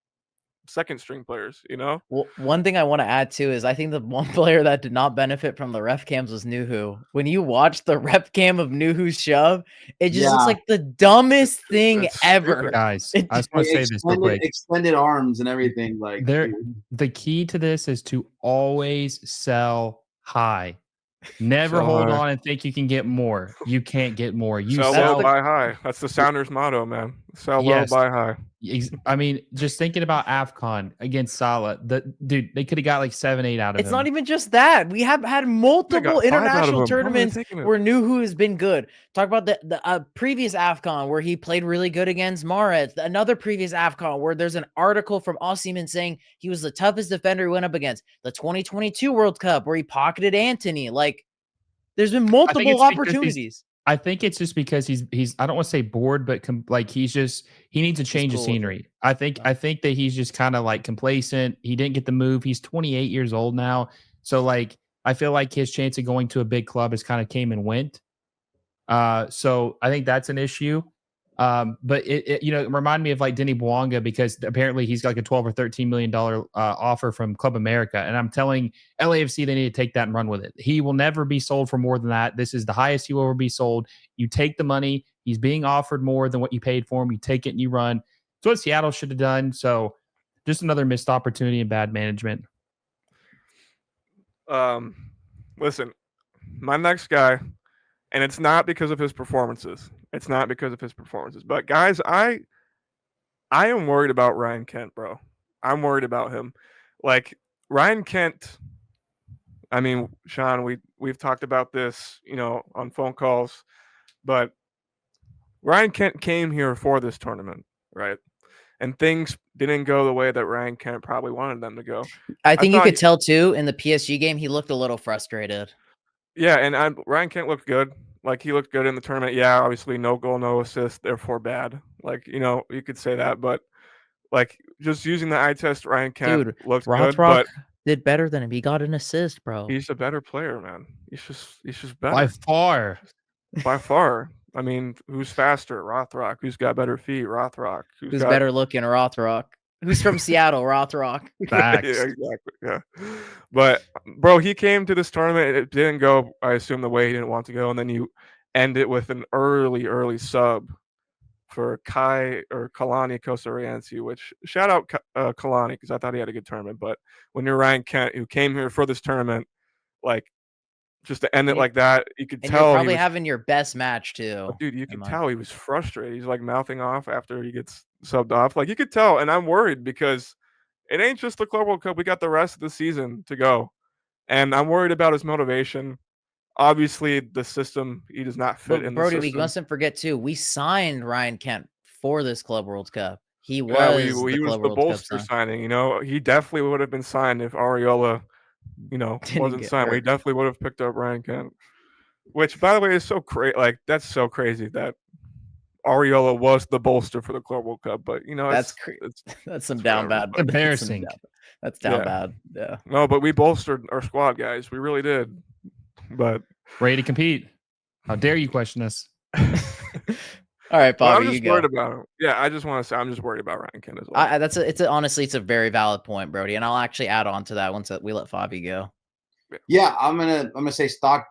second string players, Well, one thing I want to add too is I think the one player that did not benefit from the ref cams was Nuhu. When you watch the ref cam of Nuhu's shove, it just looks like the dumbest thing ever. Guys, I just want to say this real quick. Extended arms and everything. Like, the key to this is to always sell high. Never hold on and think you can get more. You can't get more. You sell low, buy high. That's the Sounders motto, man. Sell low, buy high. I mean, just thinking about AFCON against Salah, dude, they could have got like 7-8 out of him. It's not even just that. We have had multiple international tournaments where Nuhu has been good. Talk about the previous AFCON where he played really good against Mahrez. Another previous AFCON where there's an article from Osimhen saying he was the toughest defender he went up against. The 2022 World Cup where he pocketed Antony. Like, there's been multiple opportunities. I think it's just because he's I don't want to say bored, but he needs a change of scenery. I think that he's just kind of like complacent. He didn't get the move. He's 28 years old now. So like, I feel like his chance of going to a big club has kind of came and went. So I think that's an issue. But it reminded me of like Denny Bouanga because apparently he's got like a $12 or $13 million offer from Club America. And I'm telling LAFC they need to take that and run with it. He will never be sold for more than that. This is the highest he will ever be sold. You take the money. He's being offered more than what you paid for him. You take it and you run. It's what Seattle should have done. So just another missed opportunity and bad management. Listen, my next guy, and it's not because of his performances. But guys, I am worried about Ryan Kent, bro. I'm worried about him. Like, Ryan Kent, I mean, Sean, we've talked about this, on phone calls, but Ryan Kent came here for this tournament, right? and things didn't go the way that Rankel probably wanted them to go. I think you thought could tell too in the PSG game, he looked a little frustrated. Yeah, and Rankel looked good. Like, he looked good in the tournament. Yeah, obviously no goal, no assist, therefore bad. Like, you could say that, but like just using the eye test, Rankel Dude, looked good, Rothrock but did better than him. He got an assist, bro. he's a better player, man. He's just better. By far. By far. I mean, who's faster? Rothrock. Who's got better feet? Rothrock. Who's better looking? Rothrock. Who's from Seattle? Rothrock. Facts. Yeah, exactly. Yeah. But bro, he came to this tournament. It didn't go, I assume, the way he didn't want to go, and then you end it with an early sub for Kalani Kosariansi, which shout out Kalani because I thought he had a good tournament. But when you're Ryan Kent, who came here for this tournament, like just to end it like that, you could And tell you're probably having your best match too. Dude, you could tell he was frustrated. He's like mouthing off after he gets subbed off. Like, you could tell, and I'm worried because it ain't just the Club World Cup. We got the rest of the season to go, and I'm worried about his motivation. Obviously, the system, he does not fit in Brody, the system. we mustn't forget too. We signed Ryan Kent for this Club World Cup. He was he was the bolster signing. He definitely would have been signed if Areola, wasn't signed. We definitely would have picked up Ryan Kent. Which, by the way, is so crazy. Like, that's so crazy that Areola was the bolster for the Club World Cup. But that's some down bad. Embarrassing. That's down bad. Yeah. No, but we bolstered our squad, guys. We really did. But ready to compete. How dare you question us? All right, Bobby, I'm just worried about him. Yeah, I just want to say I'm just worried about Ryan Kent as well. Honestly, it's a very valid point, Brody, and I'll actually add on to that once we let Favi go. Yeah, I'm gonna say stock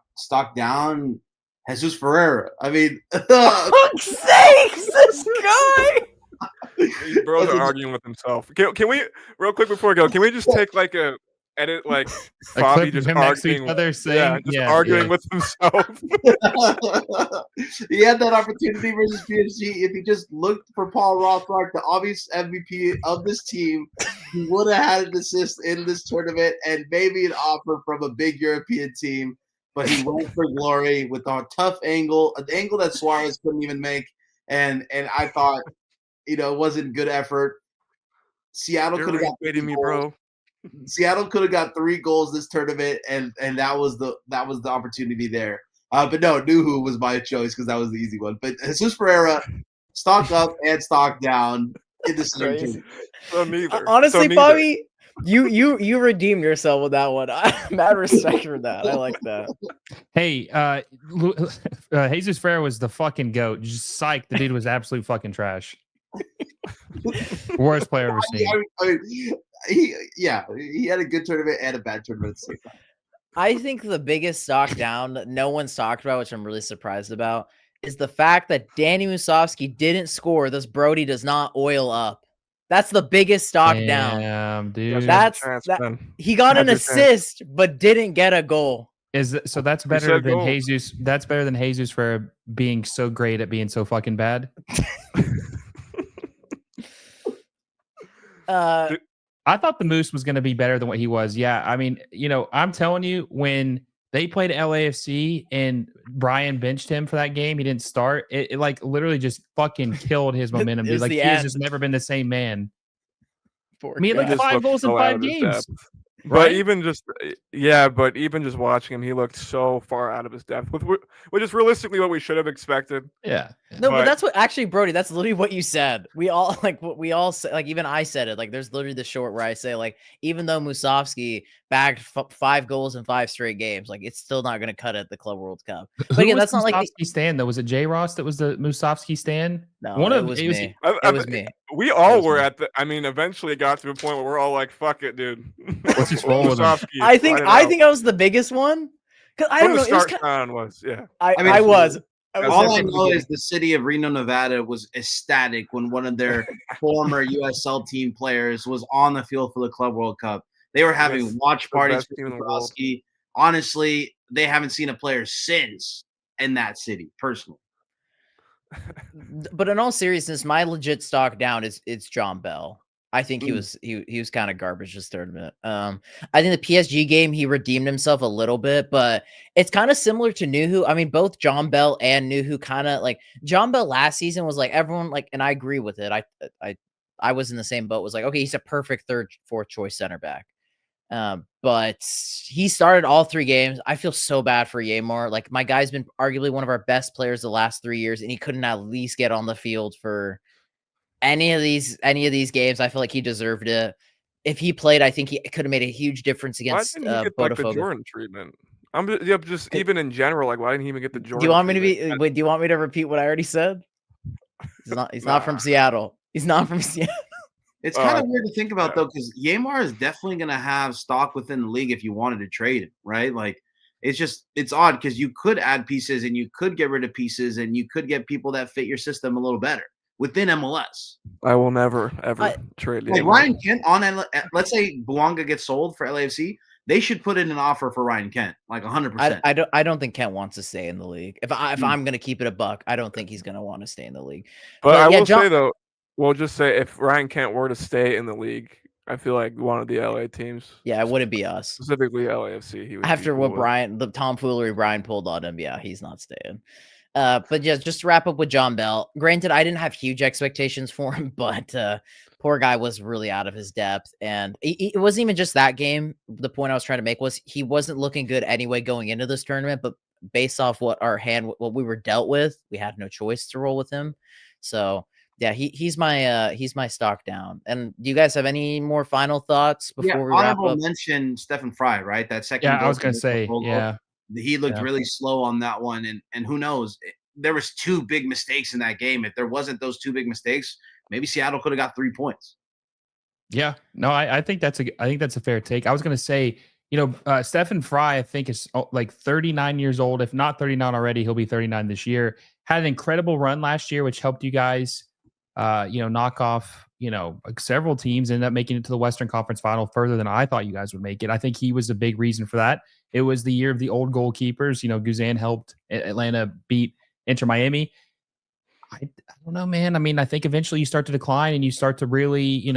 down Jesus Ferreira. I mean, for fuck's sakes, this guy. These bros are arguing with himself. Can we, real quick before we go, can we just take like a edit, like Favi just arguing, arguing with himself? He had that opportunity versus PSG. If he just looked for Paul Rothrock, the obvious MVP of this team, he would have had an assist in this tournament and maybe an offer from a big European team. But he went for glory with a tough angle, an angle that Suarez couldn't even make. And I thought, it wasn't good effort. Seattle could have got me, bro. Seattle could have got 3 goals this tournament, and that was the opportunity there. But no, Nuhu was my choice because that was the easy one. But Jesus Ferreira, stock up and stock down in the same team. So neither. Honestly, Bobby, you redeemed yourself with that one. I'm mad respect for that. I like that. Hey, Jesus Ferreira was the fucking GOAT. Just psych, the dude was absolute fucking trash. Worst player I've ever seen. He had a good tournament and a bad tournament at the same time. I think the biggest stock down that no one's talked about, which I'm really surprised about, is the fact that Danny Musovski didn't score, thus Brody does not oil up. That's the biggest stock down. Dude. He got an assist, but didn't get a goal. So that's better than Jesus. That's better than Jesus for being so great at being so fucking bad. I thought the Moose was going to be better than what he was. Yeah, I mean, I'm telling you, when they played LAFC and Brian benched him for that game, he didn't start. It like literally just fucking killed his momentum. Dude. Like he has just never been the same man. He had like 5 goals in 5 games. Right? But even just watching him, he looked so far out of his depth, which is realistically what we should have expected. Yeah. No, but that's what actually, Brody, that's literally what you said. We all said, like, even I said it. Like, there's literally the short where I say, like, even though Musovski bagged 5 goals in 5 straight games, like, it's still not going to cut at the Club World Cup. But again, that's not like Musovski stand though. Was it J Ross that was the Musovski stand? No, it was me. It was me. We all were at the. I mean, eventually it got to a point where we're all like, "Fuck it, dude." What's his role with him? I think I was the biggest one because I don't know. I was. All I know is the city of Reno, Nevada was ecstatic when one of their former USL team players was on the field for the Club World Cup. They were having watch parties for Kvaratskhelia. Honestly, they haven't seen a player since in that city, personally. But in all seriousness, my legit stock down it's John Bell. I think he was kind of garbage this tournament. I think the PSG game, he redeemed himself a little bit, but it's kind of similar to Nuhu. I mean, both John Bell and Nuhu kind of like John Bell last season was like everyone like, and I agree with it. I I was in the same boat. Was like, okay, he's a perfect third, fourth choice center back. But he started all 3 games. I feel so bad for Yamar. Like, my guy's been arguably one of our best players the last 3 years, and he couldn't at least get on the field for any of these games. I feel like he deserved it. If he played, I think he could have made a huge difference Why against didn't he get like the Botafogo. Jordan treatment? Just even in general, like why didn't he even get the Jordan? Do you want me to treatment? wait, do you want me to repeat what I already said? He's not from Seattle. He's not from Seattle. It's kind of weird to think about though, because Yamar is definitely going to have stock within the league if you wanted to trade him, right? Like, it's odd because you could add pieces and you could get rid of pieces and you could get people that fit your system a little better within MLS. I will never ever trade Like Yamar. Ryan Kent on, let's say Bouanga gets sold for LAFC, they should put in an offer for Ryan Kent, like 100%. I don't think Kent wants to stay in the league. If I'm gonna keep it a buck, I don't think he's gonna want to stay in the league. But I will say though, we'll just say if Ryan Kent were to stay in the league, I feel like one of the LA teams. Yeah, it wouldn't be us. Specifically LAFC. He would after what the tomfoolery Brian pulled on him. Yeah, he's not staying. But yeah, just to wrap up with John Bell. Granted, I didn't have huge expectations for him, but poor guy was really out of his depth. And it wasn't even just that game. The point I was trying to make was he wasn't looking good anyway going into this tournament, but based off what we were dealt with, we had no choice to roll with him. So yeah, he's my stock down. And do you guys have any more final thoughts before we wrap up? Mention Stephen Fry, right? That second. Yeah, I was gonna say, yeah. He looked really slow on that one, and who knows? There was 2 big mistakes in that game. If there wasn't those 2 big mistakes, maybe Seattle could have got 3 points. Yeah, no, I think that's a fair take. I was going to say, Stephen Fry, I think is like 39 years old. If not 39 already, he'll be 39 this year. Had an incredible run last year, which helped you guys, knock off, several teams, ended up making it to the Western Conference Final further than I thought you guys would make it. I think he was a big reason for that. It was the year of the old goalkeepers. Guzan helped Atlanta beat Inter Miami. I don't know, man. I mean, I think eventually you start to decline and you start to really,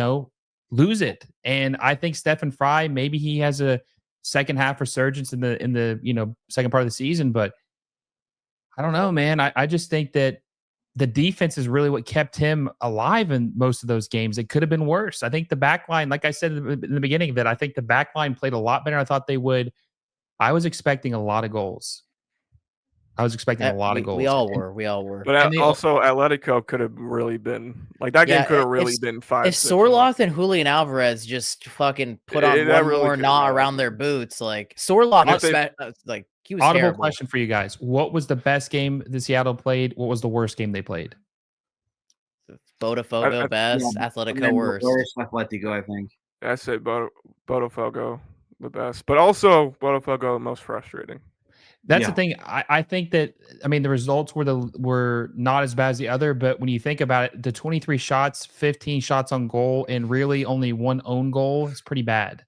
lose it. And I think Stephen Fry, maybe he has a second half resurgence in the second part of the season, but I don't know, man. I just think that the defense is really what kept him alive in most of those games. It could have been worse. I think the back line, like I said in the beginning of it, I think the back line played a lot better than I thought they would. I was expecting a lot of goals. We all were. But also, Atletico could have really been like that game. Could have really been 5. If Sorloth and Julian Alvarez just fucking put on one more knot around their boots, like Sorloth, like he was audible terrible. Question for you guys: what was the best game the Seattle played? What was the worst game they played? Botafogo best, Atletico worst. Atletico, I think. I said Botafogo the best, but also Botafogo the most frustrating. That's the thing. I think that, I mean, the results were not as bad as the other, but when you think about it, the 23 shots, 15 shots on goal, and really only 1 own goal is pretty bad.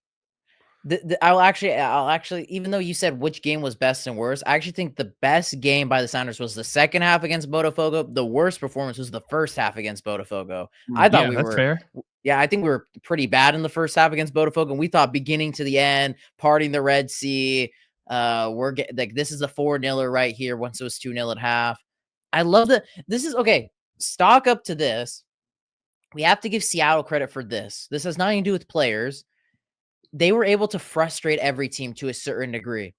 I'll actually, even though you said which game was best and worst, I actually think the best game by the Sounders was the second half against Botafogo. The worst performance was the first half against Botafogo. I thought that's fair. Yeah, I think we were pretty bad in the first half against Botafogo, and we thought beginning to the end, parting the Red Sea. We're getting like this is a 4-0 right here. Once it was 2-0 at half. I love that. This is okay. Stock up to this. We have to give Seattle credit for this. This has nothing to do with players. They were able to frustrate every team to a certain degree.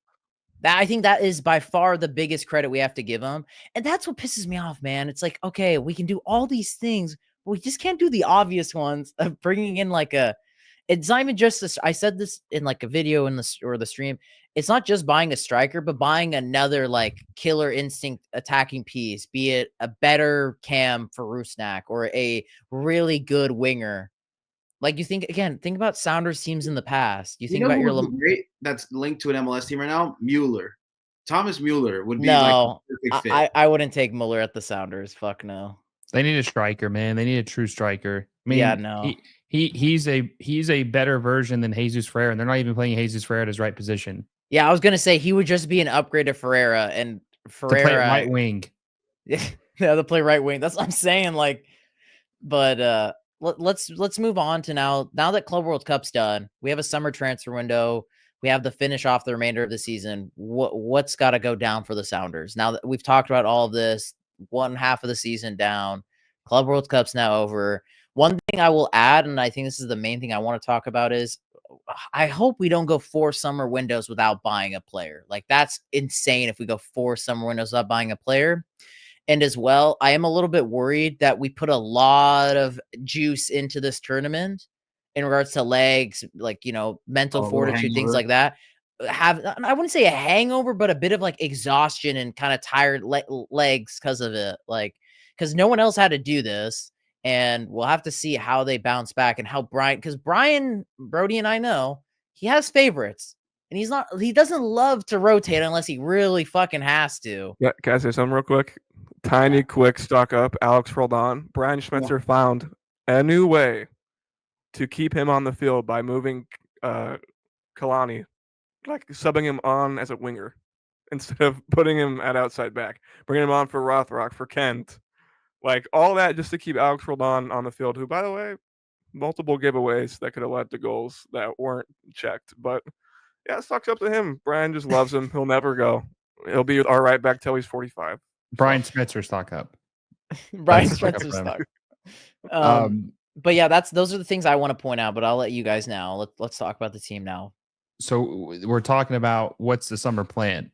I think that is by far the biggest credit we have to give them. And that's what pisses me off, man. It's like, okay, we can do all these things, but we just can't do the obvious ones of bringing in it's not even just this. I said this in like a video in the stream. It's not just buying a striker, but buying another like killer instinct attacking piece, be it a better cam for Rusnak or a really good winger. Like think about Sounders teams in the past. You think about your great that's linked to an MLS team right now, Mueller. Thomas Mueller would be I wouldn't take Mueller at the Sounders. Fuck no. They need a striker, man. They need a true striker. I mean, he's a better version than Jesus Ferreira, and they're not even playing Jesus Ferreira at his right position. Yeah, I was gonna say he would just be an upgrade to Ferreira, and Ferreira to play right wing. Yeah, to play right wing. That's what I'm saying. Like, but let's move on to now that Club World Cup's done. We have a summer transfer window. We have the finish off the remainder of the season. What's got to go down for the Sounders? Now that we've talked about all of this, one half of the season down, Club World Cup's now over. One thing I will add, and I think this is the main thing I want to talk about, is I hope we don't go 4 summer windows without buying a player. Like, that's insane if we go 4 summer windows without buying a player. And as well, I am a little bit worried that we put a lot of juice into this tournament in regards to legs, like, mental fortitude, things like that. I wouldn't say a hangover, but a bit of like exhaustion and kind of tired legs because of it. Like, because no one else had to do this. And we'll have to see how they bounce back and how because Brian, Brody, and I know he has favorites. And he doesn't love to rotate unless he really fucking has to. Yeah, can I say something real quick? Tiny, quick stock up. Alex Roldan. Brian Schmetzer found a new way to keep him on the field by moving Kalani, like subbing him on as a winger instead of putting him at outside back, bringing him on for Rothrock, for Kent, like all that just to keep Alex Roldan on the field, who, by the way, multiple giveaways that could have led to goals that weren't checked. But yeah, it sucks up to him. Brian just loves him. He'll never go. He'll be all right back till he's 45. Brian Schmetzer stock up. Brian Schmetzer's stock. But yeah, those are the things I want to point out. But I'll let you guys now. Let's talk about the team now. So we're talking about what's the summer plan.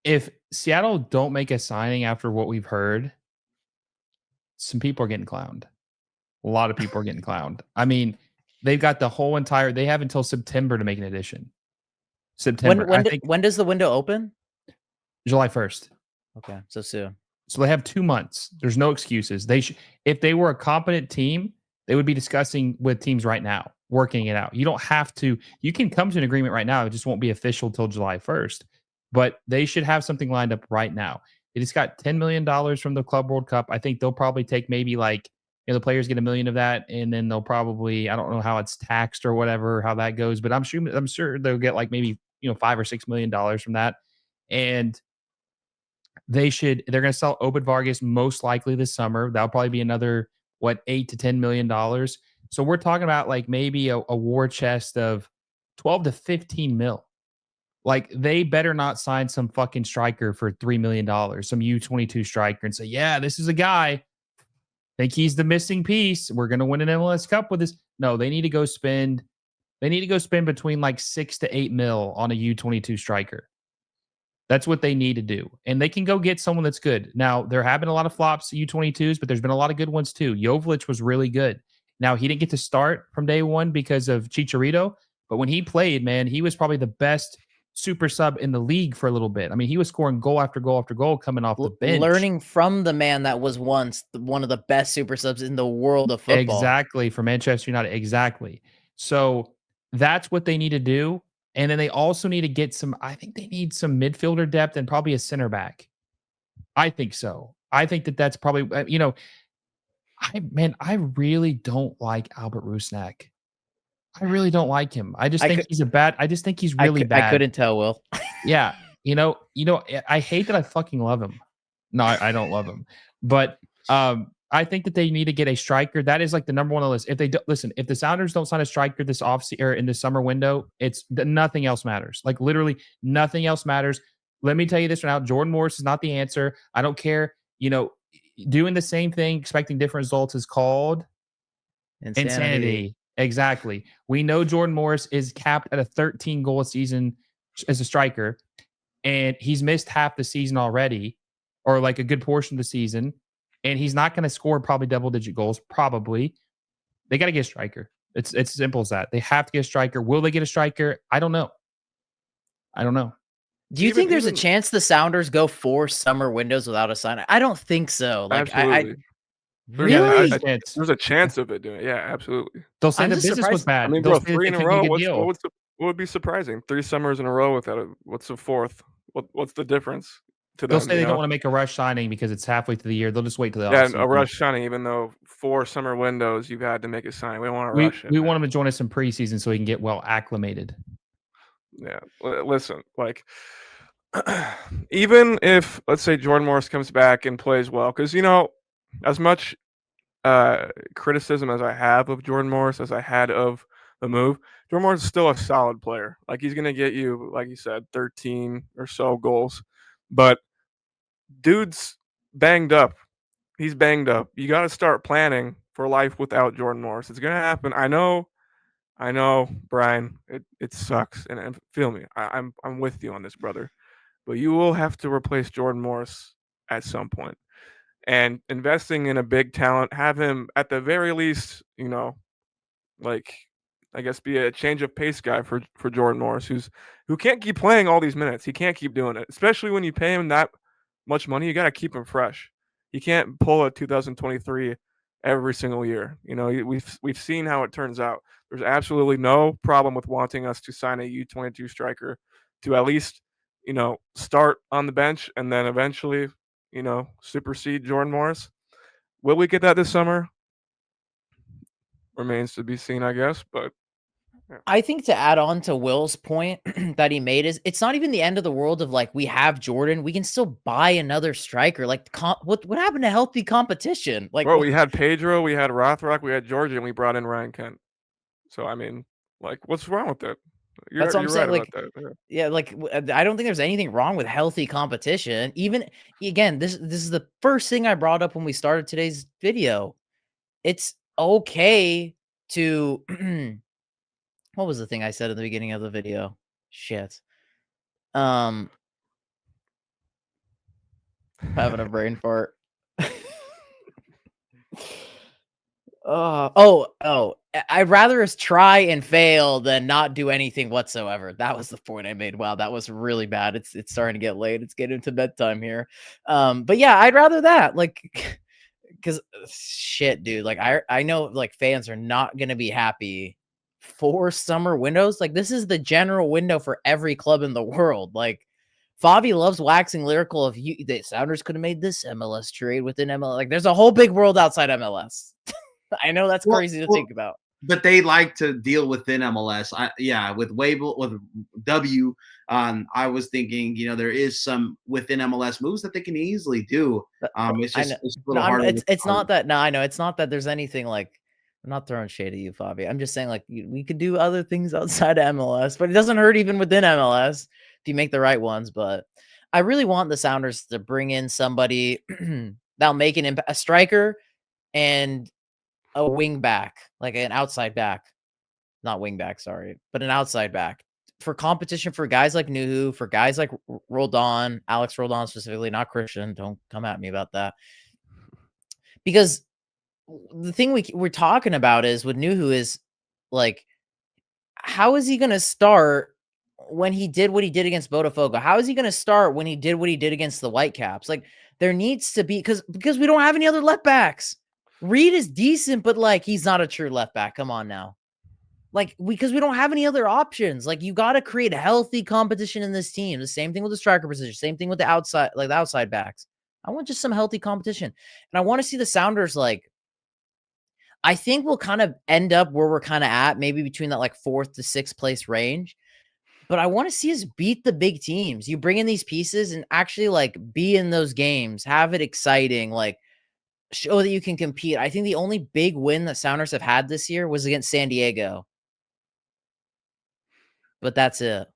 If Seattle don't make a signing after what we've heard, some people are getting clowned. A lot of people are getting clowned. I mean, they've got the whole they have until September to make an addition. September. When does the window open? July 1st. Okay, so soon. So they have 2 months. There's no excuses. If they were a competent team, they would be discussing with teams right now, working it out. You don't have to. You can come to an agreement right now. It just won't be official till July 1st. But they should have something lined up right now. They just got $10 million from the Club World Cup. I think they'll probably take maybe the players get $1 million of that, and then they'll probably, I don't know how it's taxed or whatever, how that goes, but I'm sure they'll get maybe $5 or $6 million from that. And they're going to sell Obed Vargas most likely this summer. That'll probably be another $8 to $10 million. So we're talking about maybe a war chest of 12 to 15 mil. They better not sign some fucking striker for $3 million, some U22 striker, and say, yeah, this is a guy. Think he's the missing piece. We're going to win an MLS Cup with this. No, they need to go spend between 6 to 8 mil on a U22 striker. That's what they need to do. And they can go get someone that's good. Now, there have been a lot of flops U22s, but there's been a lot of good ones too. Jovic was really good. Now, he didn't get to start from day one because of Chicharito, but when he played, man, he was probably the best super sub in the league for a little bit. I mean, he was scoring goal after goal after goal coming off the bench. Learning from the man that was once one of the best super subs in the world of football. Exactly, for Manchester United. Exactly. So that's what they need to do. And then they also need to get I think they need some midfielder depth and probably a center back. I think so. I think that's probably, I really don't like Albert Rusnak. I really don't like him. I just think he's really bad. I couldn't tell, Will. Yeah. I hate that I fucking love him. No, I don't love him. But I think that they need to get a striker. That is the number one on the list. If they if the Sounders don't sign a striker this offseason or in the summer window, nothing else matters. Literally nothing else matters. Let me tell you this right now. Jordan Morris is not the answer. I don't care. Doing the same thing, expecting different results is called insanity. Exactly. We know Jordan Morris is capped at a 13 goal a season as a striker, and he's missed half the season already, or a good portion of the season, and he's not going to score probably double-digit goals. Probably. They got to get a striker. It's as simple as that. They have to get a striker. Will they get a striker? I don't know. Do you think there's a chance the Sounders go 4 summer windows without a sign? I don't think so. Absolutely. Really? There's a chance of it doing it. Yeah, absolutely. They'll say the business was bad. I mean, bro, 3 in a row. What would be surprising? 3 summers in a row without what's the fourth? What's the difference to them? They'll say they don't want to make a rush signing because it's halfway through the year. They'll just wait till the offseason. A rush signing, even though 4 summer windows you've had to make a signing. We don't want to rush it. We want him to join us in preseason so he can get well acclimated. Yeah, listen, even if, let's say, Jordan Morris comes back and plays well, because as much criticism as I have of Jordan Morris as I had of the move, Jordan Morris is still a solid player. He's going to get you, like you said, 13 or so goals. But dude's banged up. he's banged up. You got to start planning for life without Jordan Morris. It's gonna happen. I know, Brian. It sucks, and feel me. I'm with you on this, brother. But you will have to replace Jordan Morris at some point. And investing in a big talent, have him at the very least, like I guess be a change of pace guy for Jordan Morris, who can't keep playing all these minutes. He can't keep doing it, especially when you pay him that much money. You got to keep him fresh. He can't pull a 2023 every single year. We've seen how it turns out. There's absolutely no problem with wanting us to sign a U22 striker to at least start on the bench and then eventually supersede Jordan Morris. Will we get that this summer? Remains to be seen, I guess. But I think to add on to Will's point that he made is it's not even the end of the world of like we have Jordan. We can still buy another striker. Like what happened to healthy competition? Like bro, we had Pedro, we had Rothrock, we had Georgia, and we brought in Ryan Kent. So I mean, like, what's wrong with that? That's what I'm saying. Right Like, about that. yeah, like I don't think there's anything wrong with healthy competition. Even again, this is the first thing I brought up when we started today's video. It's okay to what was the thing I said at the beginning of the video? Shit. I'm having a brain fart. I'd rather us try and fail than not do anything whatsoever. That was the point I made. Wow, that was really bad. It's starting to get late. It's getting to bedtime here. But yeah, I'd rather that. Like, because shit, dude. Like, I know like fans are not gonna be happy for summer windows. Like, this is the general window for every club in the world. Like, Favi loves waxing lyrical of you. The Sounders could have made this MLS trade within MLS. Like, there's a whole big world outside MLS. I know that's crazy to think about. But they like to deal within MLS. With Wable, with W, I was thinking, there is some within MLS moves that they can easily do. It's just it's a little harder. It's not that. No, I know it's not that. There's anything like. I'm not throwing shade at you, Favi. I'm just saying like we could do other things outside of MLS, but it doesn't hurt even within MLS if you make the right ones. But I really want the Sounders to bring in somebody that'll make an impact, a striker and a wing back, like an outside back, not wing back, sorry, but an outside back for competition for guys like Nuhu, for guys like Roldan, Alex Roldan specifically, not Christian. Don't come at me about that. Because the thing we're talking about is with Nuhu is like, how is he going to start when he did what he did against Botafogo? How is he going to start when he did what he did against the Whitecaps? Like, there needs to be, because we don't have any other left backs. Reed is decent, but like he's not a true left back. Come on now. Like because we don't have any other options. Like you got to create a healthy competition in this team. The same thing with the striker position, same thing with the outside, like the outside backs. I want just some healthy competition. And I want to see the Sounders like I think we'll kind of end up where we're kind of at, maybe between that like 4th to 6th place range. But I want to see us beat the big teams. You bring in these pieces and actually like be in those games, have it exciting, like show that you can compete. I think the only big win that Sounders have had this year was against San Diego. But that's it.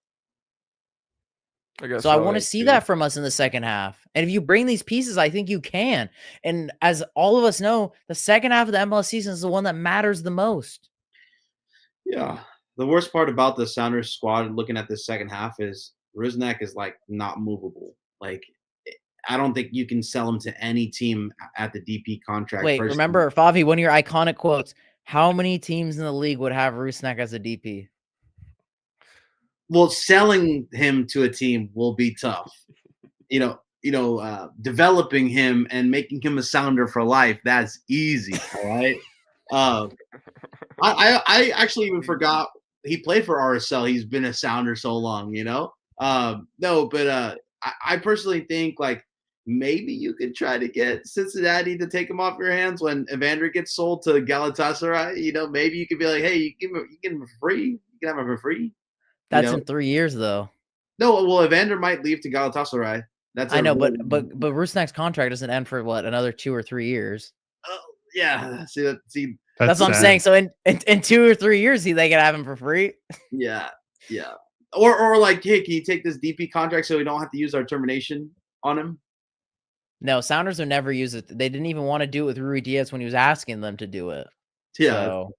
I guess so I want to see that from us in the second half. And if you bring these pieces, I think you can. And as all of us know, the second half of the MLS season is the one that matters the most. Yeah. The worst part about the Sounders squad looking at the second half is Rusnak is like not movable. Like I don't think you can sell him to any team at the DP contract. Wait, remember, Favi, one of your iconic quotes. How many teams in the league would have Rusnak as a DP? Well, selling him to a team will be tough. Developing him and making him a Sounder for life, that's easy. All right. I actually even forgot he played for RSL. He's been a Sounder so long, I personally think like maybe you could try to get Cincinnati to take him off your hands when Evander gets sold to Galatasaray. Maybe you could be like, hey, you get him for free. You can have him for free. That's in 3 years, though. No, well, Evander might leave to Galatasaray. I know, but Rusnak's contract doesn't end for what, another 2 or 3 years. Yeah. See, that's what I'm saying. So in 2 or 3 years, they can have him for free. Yeah. Or like, hey, can you take this DP contract so we don't have to use our termination on him? No, Sounders would never use it. They didn't even want to do it with Rui Diaz when he was asking them to do it. Yeah. So,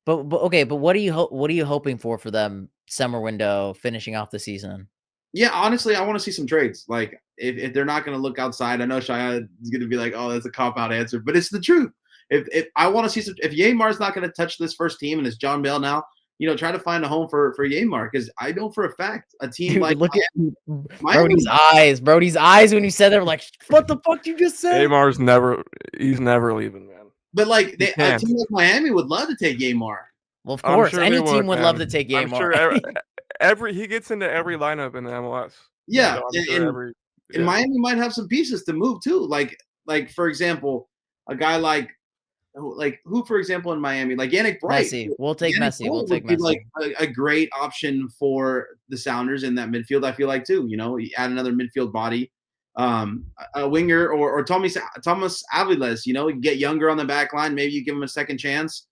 but okay, but what are you hoping for them summer window finishing off the season? Yeah, honestly, I want to see some trades. Like, if they're not going to look outside, I know Shia is going to be like, "Oh, that's a cop out answer," but it's the truth. If I want to see some, if Yaymar's not going to touch this first team and it's John Bell now, try to find a home for Yaymar, because I know for a fact a team Dude, like look at Miami, Brody's eyes when you said that. Were like, what the fuck you just said? Aymar's he's never leaving, man. but like a can't. team like Miami would love to take Yaymar. Well, of I'm course, sure any they team would love to man. take I'm Yaymar. sure he gets into every lineup in the MLS. Yeah, So I'm sure and Miami might have some pieces to move too. Like for example, a guy like who, for example, in Miami, like Yannick Bright. Messi. We'll take Yannick Messi. We'll Bright take would be Messi. like a great option for the Sounders in that midfield. I feel like too. You add another midfield body, a winger or Thomas Aviles. You get younger on the back line. Maybe you give him a second chance.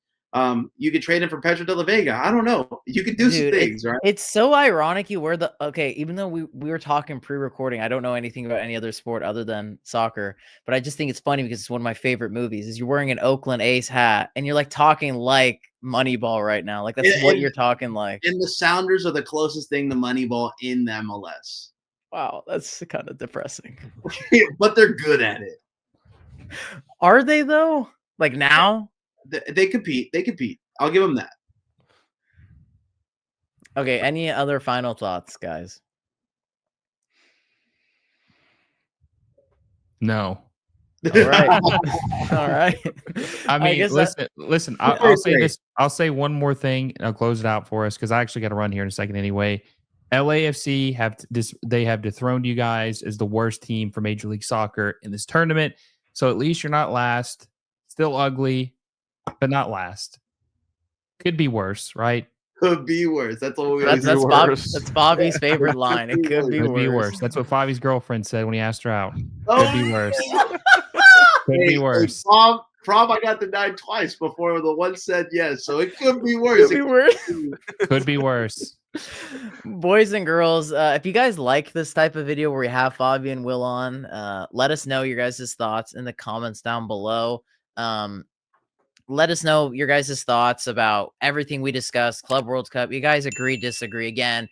You could trade him for Pedro de la Vega. I don't know. You could do some things, right? It's so ironic you were even though we were talking pre-recording, I don't know anything about any other sport other than soccer, but I just think it's funny because it's one of my favorite movies. Is you're wearing an Oakland A's hat and you're like talking like Moneyball right now. Like that's what you're talking like. And the Sounders are the closest thing to Moneyball in the MLS. Wow, that's kind of depressing. But they're good at it. Are they though? Like now? They compete. I'll give them that. Okay, any other final thoughts, guys? No. All right. All right. I mean, listen. I'll say this. I'll say one more thing, and I'll close it out for us because I actually got to run here in a second anyway. LAFC have dethroned you guys as the worst team for Major League Soccer in this tournament. So at least you're not last. Still ugly, but not last. Could be worse, right? Could be worse. That's what we that's Bobby's favorite line. It could be worse. That's what Favi's girlfriend said when he asked her out. Oh, could be worse. Could be worse. Prom, I got denied twice before the one said yes, so it could be worse. Could be worse. Boys and girls, if you guys like this type of video where we have Favi and Will on, let us know your guys' thoughts in the comments down below. Let us know your guys' thoughts about everything we discussed, Club World Cup. You guys agree, disagree. Again,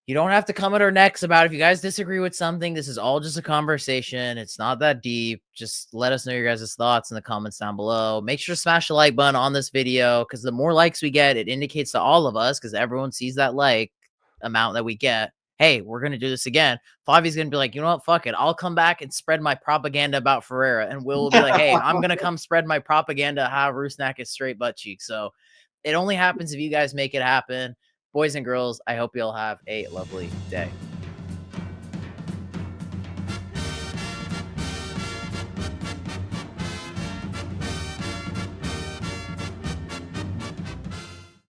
you don't have to come at our necks about it. If you guys disagree with something, this is all just a conversation. It's not that deep. Just let us know your guys' thoughts in the comments down below. Make sure to smash the like button on this video because the more likes we get, it indicates to all of us because everyone sees that like amount that we get. Hey, we're going to do this again. Favi's going to be like, you know what? Fuck it. I'll come back and spread my propaganda about Ferreira. And Will be like, hey, I'm going to come spread my propaganda how Rusnak is straight butt cheek. So it only happens if you guys make it happen. Boys and girls, I hope you all have a lovely day.